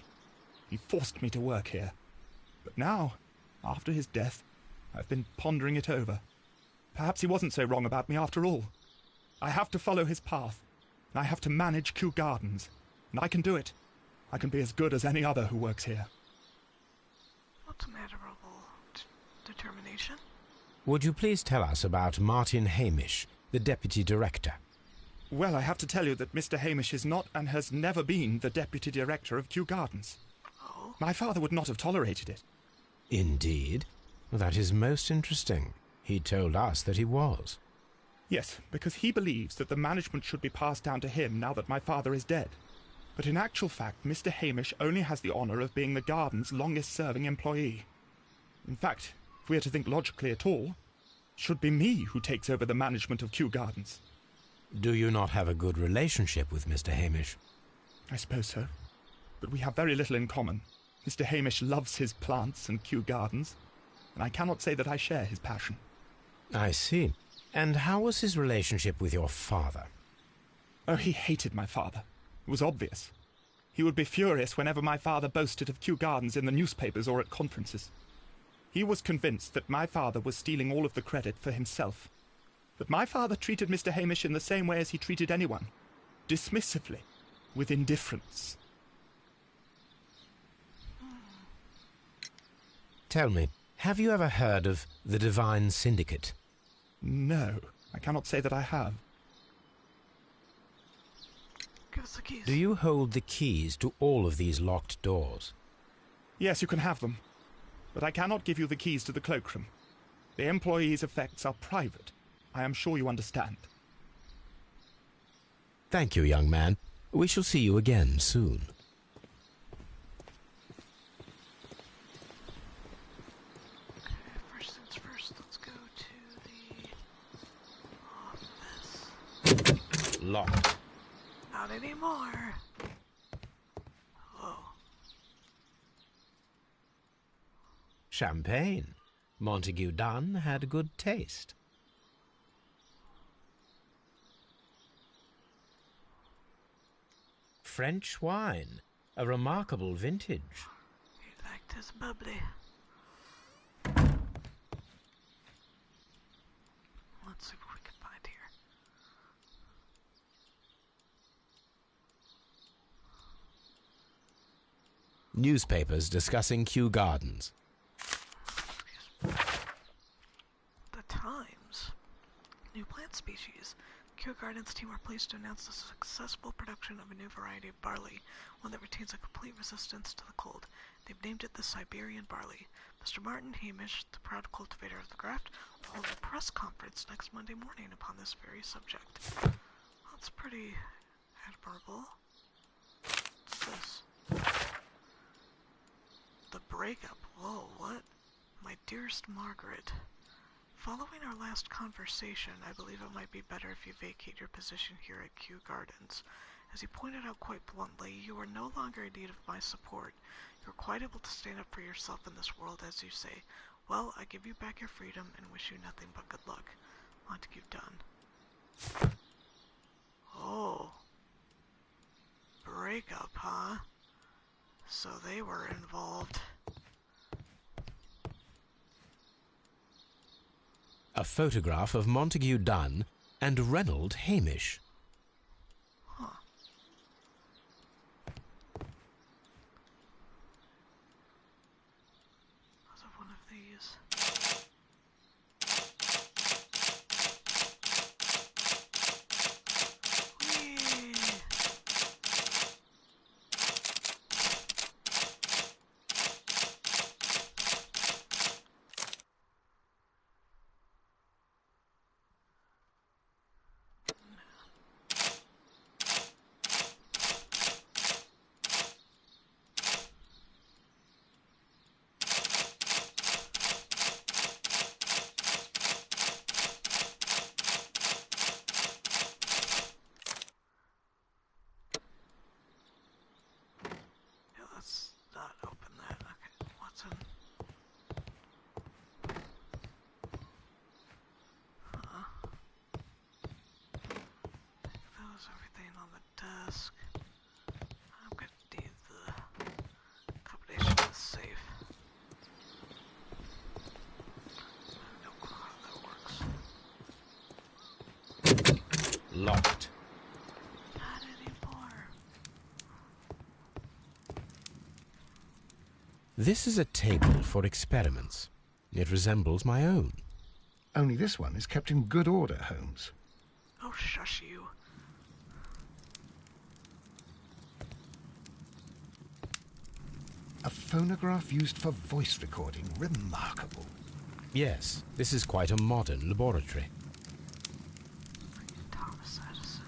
[SPEAKER 5] He forced me to work here. But now, after his death, I've been pondering it over. Perhaps he wasn't so wrong about me after all. I have to follow his path, and I have to manage Kew Gardens, and I can do it. I can be as good as any other who works here.
[SPEAKER 1] What's admirable determination?
[SPEAKER 3] Would you please tell us about Martin Hamish, the deputy director?
[SPEAKER 5] Well, I have to tell you that Mr. Hamish is not and has never been the deputy director of Kew Gardens.
[SPEAKER 1] Oh?
[SPEAKER 5] My father would not have tolerated it.
[SPEAKER 3] Indeed? Well, that is most interesting. He told us that he was.
[SPEAKER 5] Yes, because he believes that the management should be passed down to him now that my father is dead. But in actual fact, Mr. Hamish only has the honour of being the garden's longest-serving employee. In fact, if we are to think logically at all, it should be me who takes over the management of Kew Gardens.
[SPEAKER 3] Do you not have a good relationship with Mr. Hamish?
[SPEAKER 5] I suppose so. But we have very little in common. Mr. Hamish loves his plants and Kew Gardens, and I cannot say that I share his passion.
[SPEAKER 3] I see. And how was his relationship with your father?
[SPEAKER 5] Oh, he hated my father. It was obvious. He would be furious whenever my father boasted of Kew Gardens in the newspapers or at conferences. He was convinced that my father was stealing all of the credit for himself. But my father treated Mr. Hamish in the same way as he treated anyone, dismissively, with indifference.
[SPEAKER 3] Tell me, have you ever heard of the Divine Syndicate?
[SPEAKER 5] No, I cannot say that I have.
[SPEAKER 1] Give us the keys.
[SPEAKER 3] Do you hold the keys to all of these locked doors?
[SPEAKER 5] Yes, you can have them. But I cannot give you the keys to the cloakroom. The employees' effects are private. I am sure you understand.
[SPEAKER 3] Thank you, young man. We shall see you again soon.
[SPEAKER 1] Okay, first things first, let's go to the office.
[SPEAKER 3] Locked.
[SPEAKER 1] Not anymore. Whoa.
[SPEAKER 3] Champagne. Montague Dunn had good taste. French wine. A remarkable vintage.
[SPEAKER 1] He liked his bubbly. Let's see what we can find here.
[SPEAKER 3] Newspapers discussing Kew Gardens.
[SPEAKER 1] The Times. New plant species. Kew Gardens team are pleased to announce the successful production of a new variety of barley, one that retains a complete resistance to the cold. They've named it the Siberian barley. Mr. Martin Hamish, the proud cultivator of the graft, will hold a press conference next Monday morning upon this very subject. That's pretty admirable. What's this? The breakup. Whoa, what? My dearest Margaret. Following our last conversation, I believe it might be better if you vacate your position here at Kew Gardens. As you pointed out quite bluntly, you are no longer in need of my support. You are quite able to stand up for yourself in this world, as you say. Well, I give you back your freedom and wish you nothing but good luck. Montague Dunn. Oh. Breakup, huh? So they were involved.
[SPEAKER 3] A photograph of Montague Dunn and Reynold Hamish.
[SPEAKER 1] Huh. Was it one of these? Whee! desk. I'm gonna need the combination of the safe. I don't know how that works.
[SPEAKER 3] Locked.
[SPEAKER 1] Not anymore.
[SPEAKER 3] This is a table for experiments. It resembles my own.
[SPEAKER 2] Only this one is kept in good order, Holmes.
[SPEAKER 1] Oh, shush you.
[SPEAKER 2] A phonograph used for voice recording. Remarkable.
[SPEAKER 3] Yes, this is quite a modern laboratory.
[SPEAKER 1] Thomas Edison.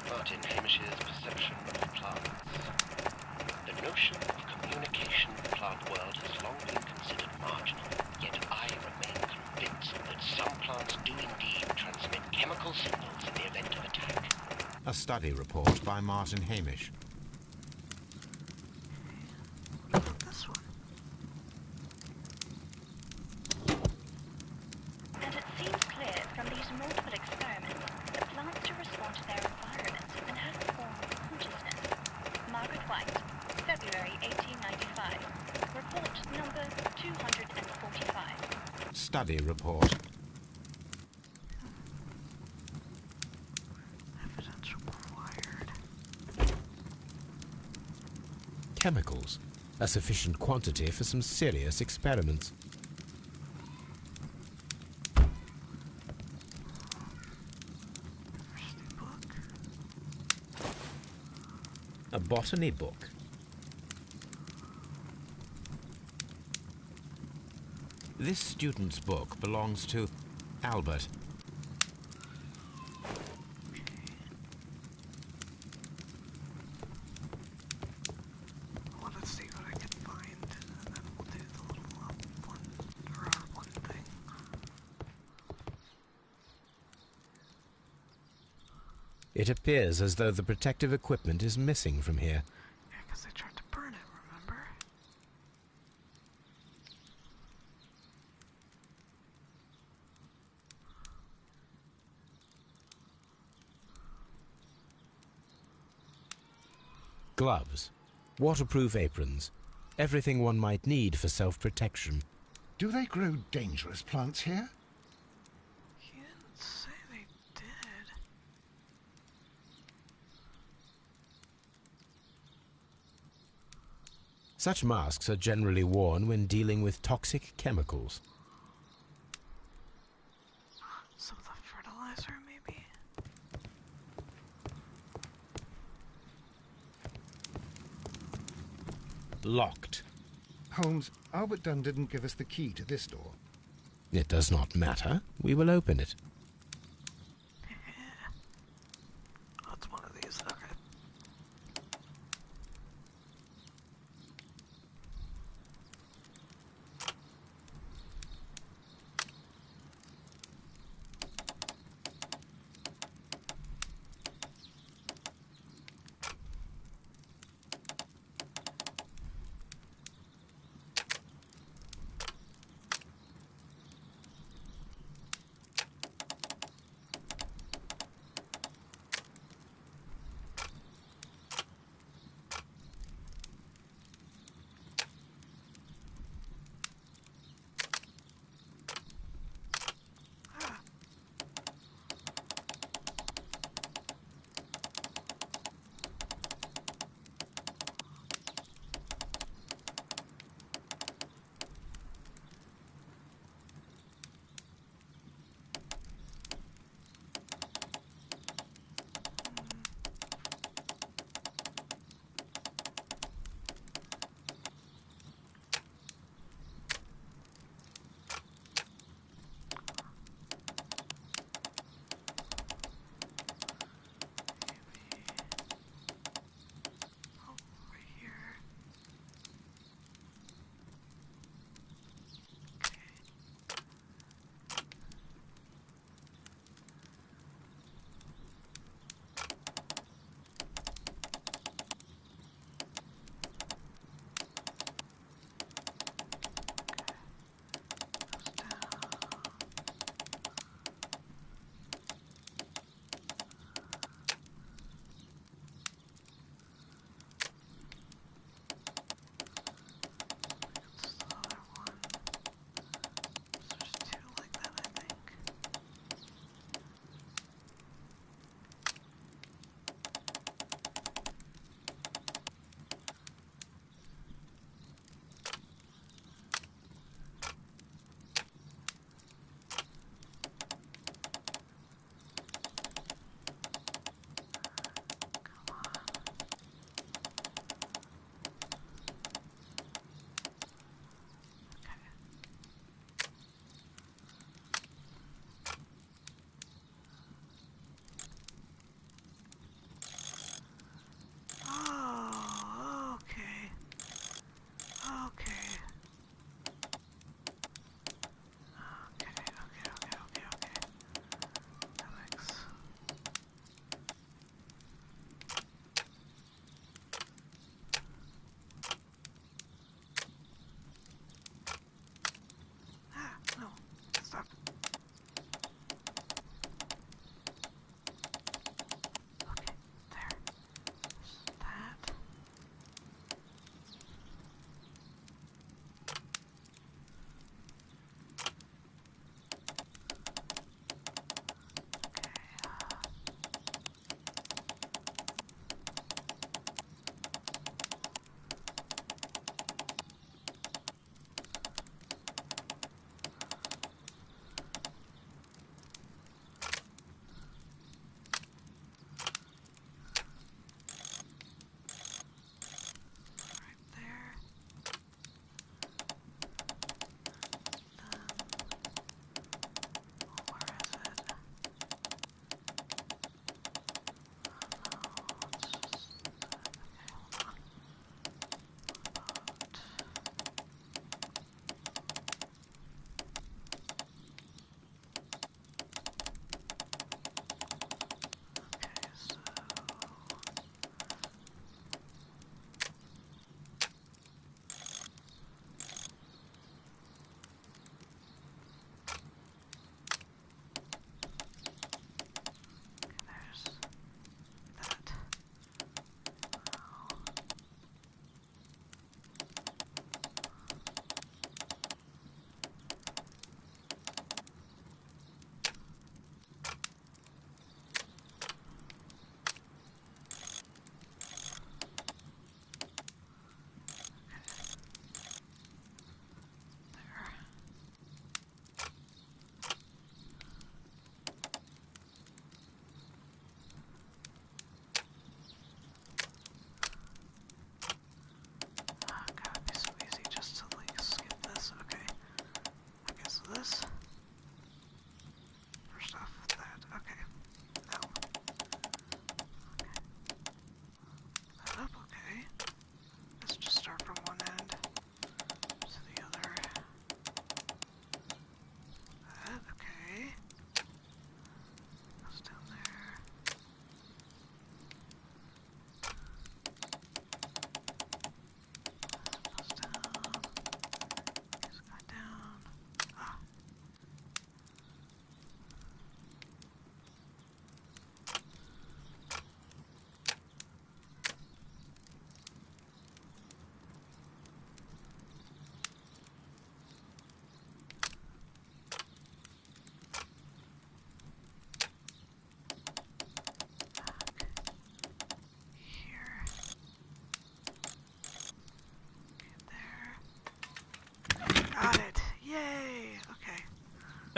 [SPEAKER 4] Martin Hamish's perception of plants. The notion of communication in the plant world has long been considered marginal, yet I remain convinced that some plants do indeed transmit chemical signals in the event of attack.
[SPEAKER 3] A study report by Martin Hamish.
[SPEAKER 1] What about this one?
[SPEAKER 6] And it seems clear from these multiple experiments that plants do respond to their environment and have a form of consciousness. Margaret White, February 1895. Report number 245.
[SPEAKER 3] Study report.
[SPEAKER 1] Evidence required.
[SPEAKER 3] Chemicals. A sufficient quantity for some serious experiments.
[SPEAKER 1] Where's the book?
[SPEAKER 3] A botany book. This student's book belongs to Albert.
[SPEAKER 1] Well, let's see what I can find, and then we'll do the little one, or our one thing.
[SPEAKER 3] It appears as though the protective equipment is missing from here.
[SPEAKER 1] Yeah, because they tried to burn it, remember?
[SPEAKER 3] Gloves, waterproof aprons, everything one might need for self-protection.
[SPEAKER 2] Do they grow dangerous plants here?
[SPEAKER 1] He didn't say they did.
[SPEAKER 3] Such masks are generally worn when dealing with toxic chemicals.
[SPEAKER 1] Some of the fertilizer, maybe?
[SPEAKER 3] Locked.
[SPEAKER 2] Holmes, Albert Dunn didn't give us the key to this door.
[SPEAKER 3] It does not matter. We will open it.
[SPEAKER 1] Oh, it's one of these, okay.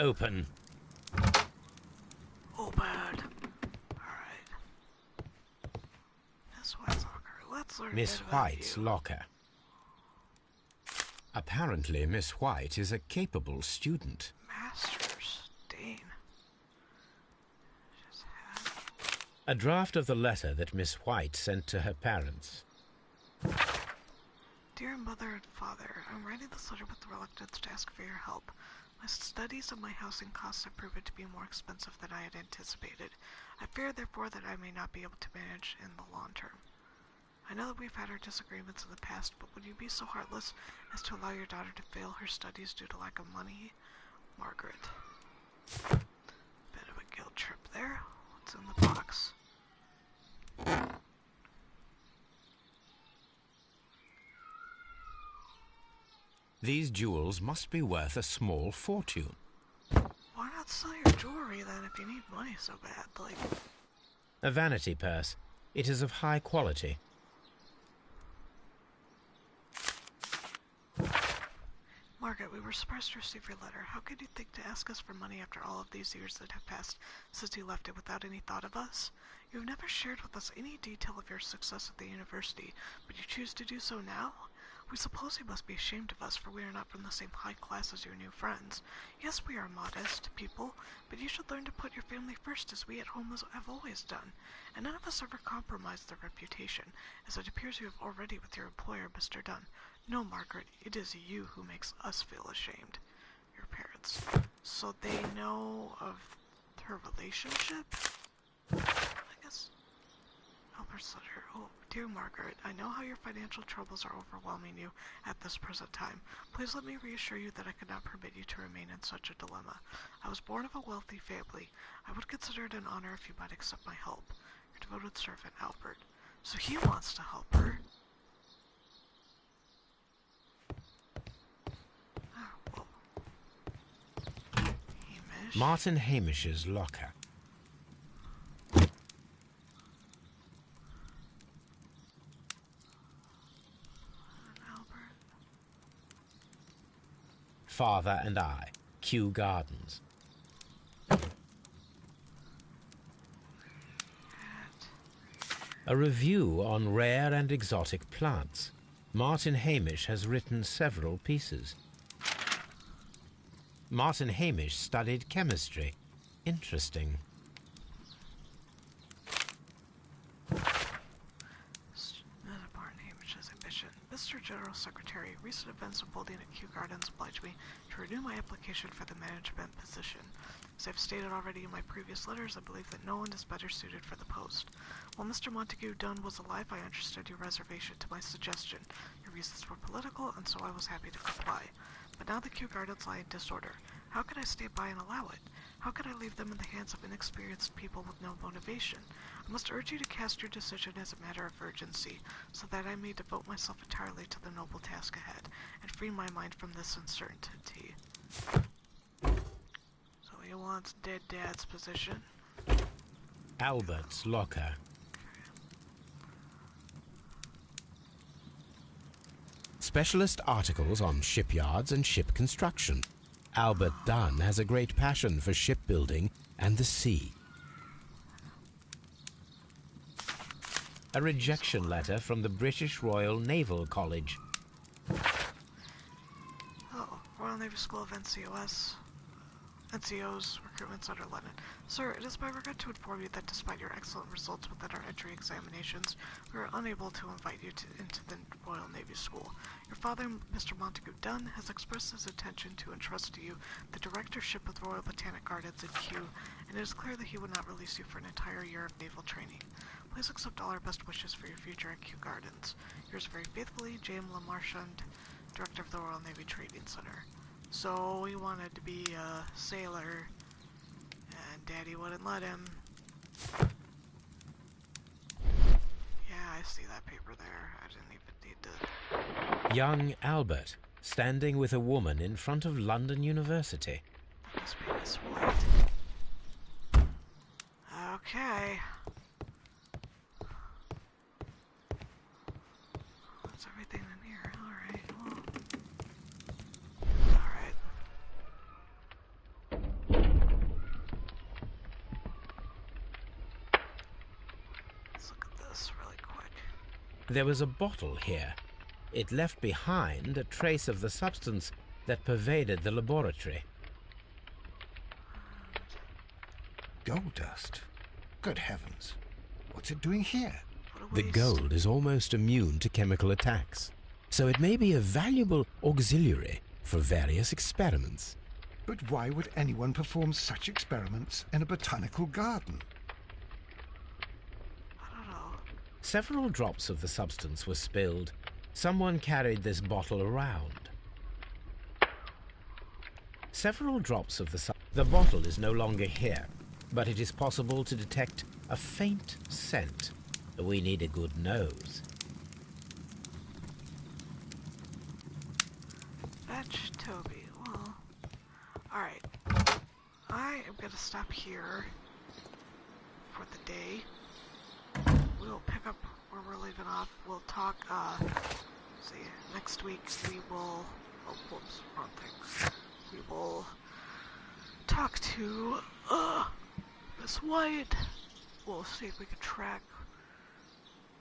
[SPEAKER 3] Open.
[SPEAKER 1] Open. Alright. Miss White's locker. Let's learn
[SPEAKER 3] Miss
[SPEAKER 1] a bit about
[SPEAKER 3] White's
[SPEAKER 1] you.
[SPEAKER 3] locker. Apparently, Miss White is a capable student.
[SPEAKER 1] Masters. Dane. Just had...
[SPEAKER 3] A draft of the letter that Miss White sent to her parents.
[SPEAKER 1] Dear Mother and Father, I'm writing this letter with reluctance to ask for your help. My studies and my housing costs have proven to be more expensive than I had anticipated. I fear, therefore, that I may not be able to manage in the long term. I know that we've had our disagreements in the past, but would you be so heartless as to allow your daughter to fail her studies due to lack of money? Margaret. Bit of a guilt trip there. What's in the box?
[SPEAKER 3] These jewels must be worth a small fortune.
[SPEAKER 1] Why not sell your jewelry then if you need money so bad? Like,
[SPEAKER 3] A vanity purse. It is of high quality.
[SPEAKER 1] Margaret, we were surprised to receive your letter. How could you think to ask us for money after all of these years that have passed since you left it without any thought of us? You have never shared with us any detail of your success at the university, but you choose to do so now? We suppose you must be ashamed of us, for we are not from the same high class as your new friends. Yes, we are modest people, but you should learn to put your family first, as we at home have always done, and none of us ever compromise their reputation, as it appears you have already with your employer, Mr. Dunn. No, Margaret, it is you who makes us feel ashamed. Your parents. So they know of her relationship? I guess. Albert's letter. Oh, dear Margaret, I know how your financial troubles are overwhelming you at this present time. Please let me reassure you that I could not permit you to remain in such a dilemma. I was born of a wealthy family. I would consider it an honor if you might accept my help. Your devoted servant, Albert. So he wants to help her. Hamish.
[SPEAKER 3] Martin Hamish's locker.
[SPEAKER 1] Albert.
[SPEAKER 3] Father and I. Kew Gardens. A review on rare and exotic plants. Martin Hamish has written several pieces. Martin Hamish studied chemistry. Interesting.
[SPEAKER 1] Martin Hamish's ambition. Mr. General Secretary, recent events unfolding at Kew Gardens oblige me to renew my application for the management position. As I've stated already in my previous letters, I believe that no one is better suited for the post. While Mr. Montague Dunn was alive, I understood your reservation to my suggestion. Your reasons were political, and so I was happy to comply. But now the Kew Gardens lie in disorder. How could I stand by and allow it? How could I leave them in the hands of inexperienced people with no motivation? I must urge you to cast your decision as a matter of urgency, so that I may devote myself entirely to the noble task ahead, and free my mind from this uncertainty. So he wants dead dad's position.
[SPEAKER 3] Albert's locker. Specialist articles on shipyards and ship construction. Albert Dunn has a great passion for shipbuilding and the sea. A rejection letter from the British Royal Naval College.
[SPEAKER 1] Oh, Royal Navy School of NCO's recruitment center, London. Sir, it is my regret to inform you that despite your excellent results within our entry examinations, we are unable to invite you into the Royal Navy School. Your father, Mr. Montague Dunn, has expressed his intention to entrust to you the directorship of the Royal Botanic Gardens in Kew, and it is clear that he would not release you for an entire year of naval training. Please accept all our best wishes for your future at Kew Gardens. Yours very faithfully, James Lamarchand, Director of the Royal Navy Training Center. So he wanted to be a sailor, and Daddy wouldn't let him. Yeah, I see that paper there. I didn't even need to...
[SPEAKER 3] Young Albert, standing with a woman in front of London University.
[SPEAKER 1] That must be Miss White. Okay. That's everything in here. Alright, well... Alright.
[SPEAKER 3] There was a bottle here. It left behind a trace of the substance that pervaded the laboratory.
[SPEAKER 2] Gold dust? Good heavens. What's it doing here?
[SPEAKER 1] What a
[SPEAKER 3] The
[SPEAKER 1] waste.
[SPEAKER 3] gold is almost immune to chemical attacks, so it may be a valuable auxiliary for various experiments.
[SPEAKER 2] But why would anyone perform such experiments in a botanical garden?
[SPEAKER 1] I don't know.
[SPEAKER 3] Several drops of the substance were spilled. Someone carried this bottle around. Several drops of the bottle is no longer here, but it is possible to detect a faint scent. We need a good nose.
[SPEAKER 1] Fetch Toby. Well, alright. I am gonna stop here for the day. We'll pick up where we're leaving off. We'll talk, see, next week we will, oh, whoops, wrong thing. We will talk to, Miss White. We'll see if we can track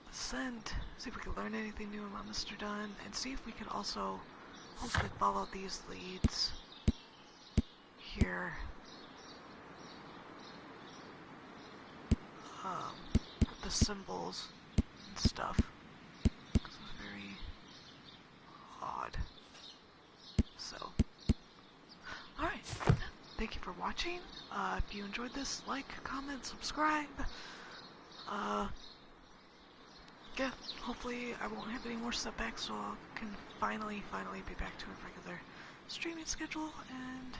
[SPEAKER 1] the scent, see if we can learn anything new about Mr. Dunn, and see if we can also hopefully follow these leads here. With the symbols and stuff. This was very odd. So, alright. Thank you for watching. If you enjoyed this, like, comment, subscribe. Yeah, hopefully I won't have any more setbacks, so I can finally be back to a regular streaming schedule, and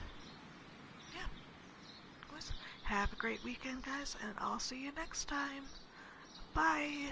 [SPEAKER 1] yeah. Anyways, have a great weekend, guys, and I'll see you next time. Bye!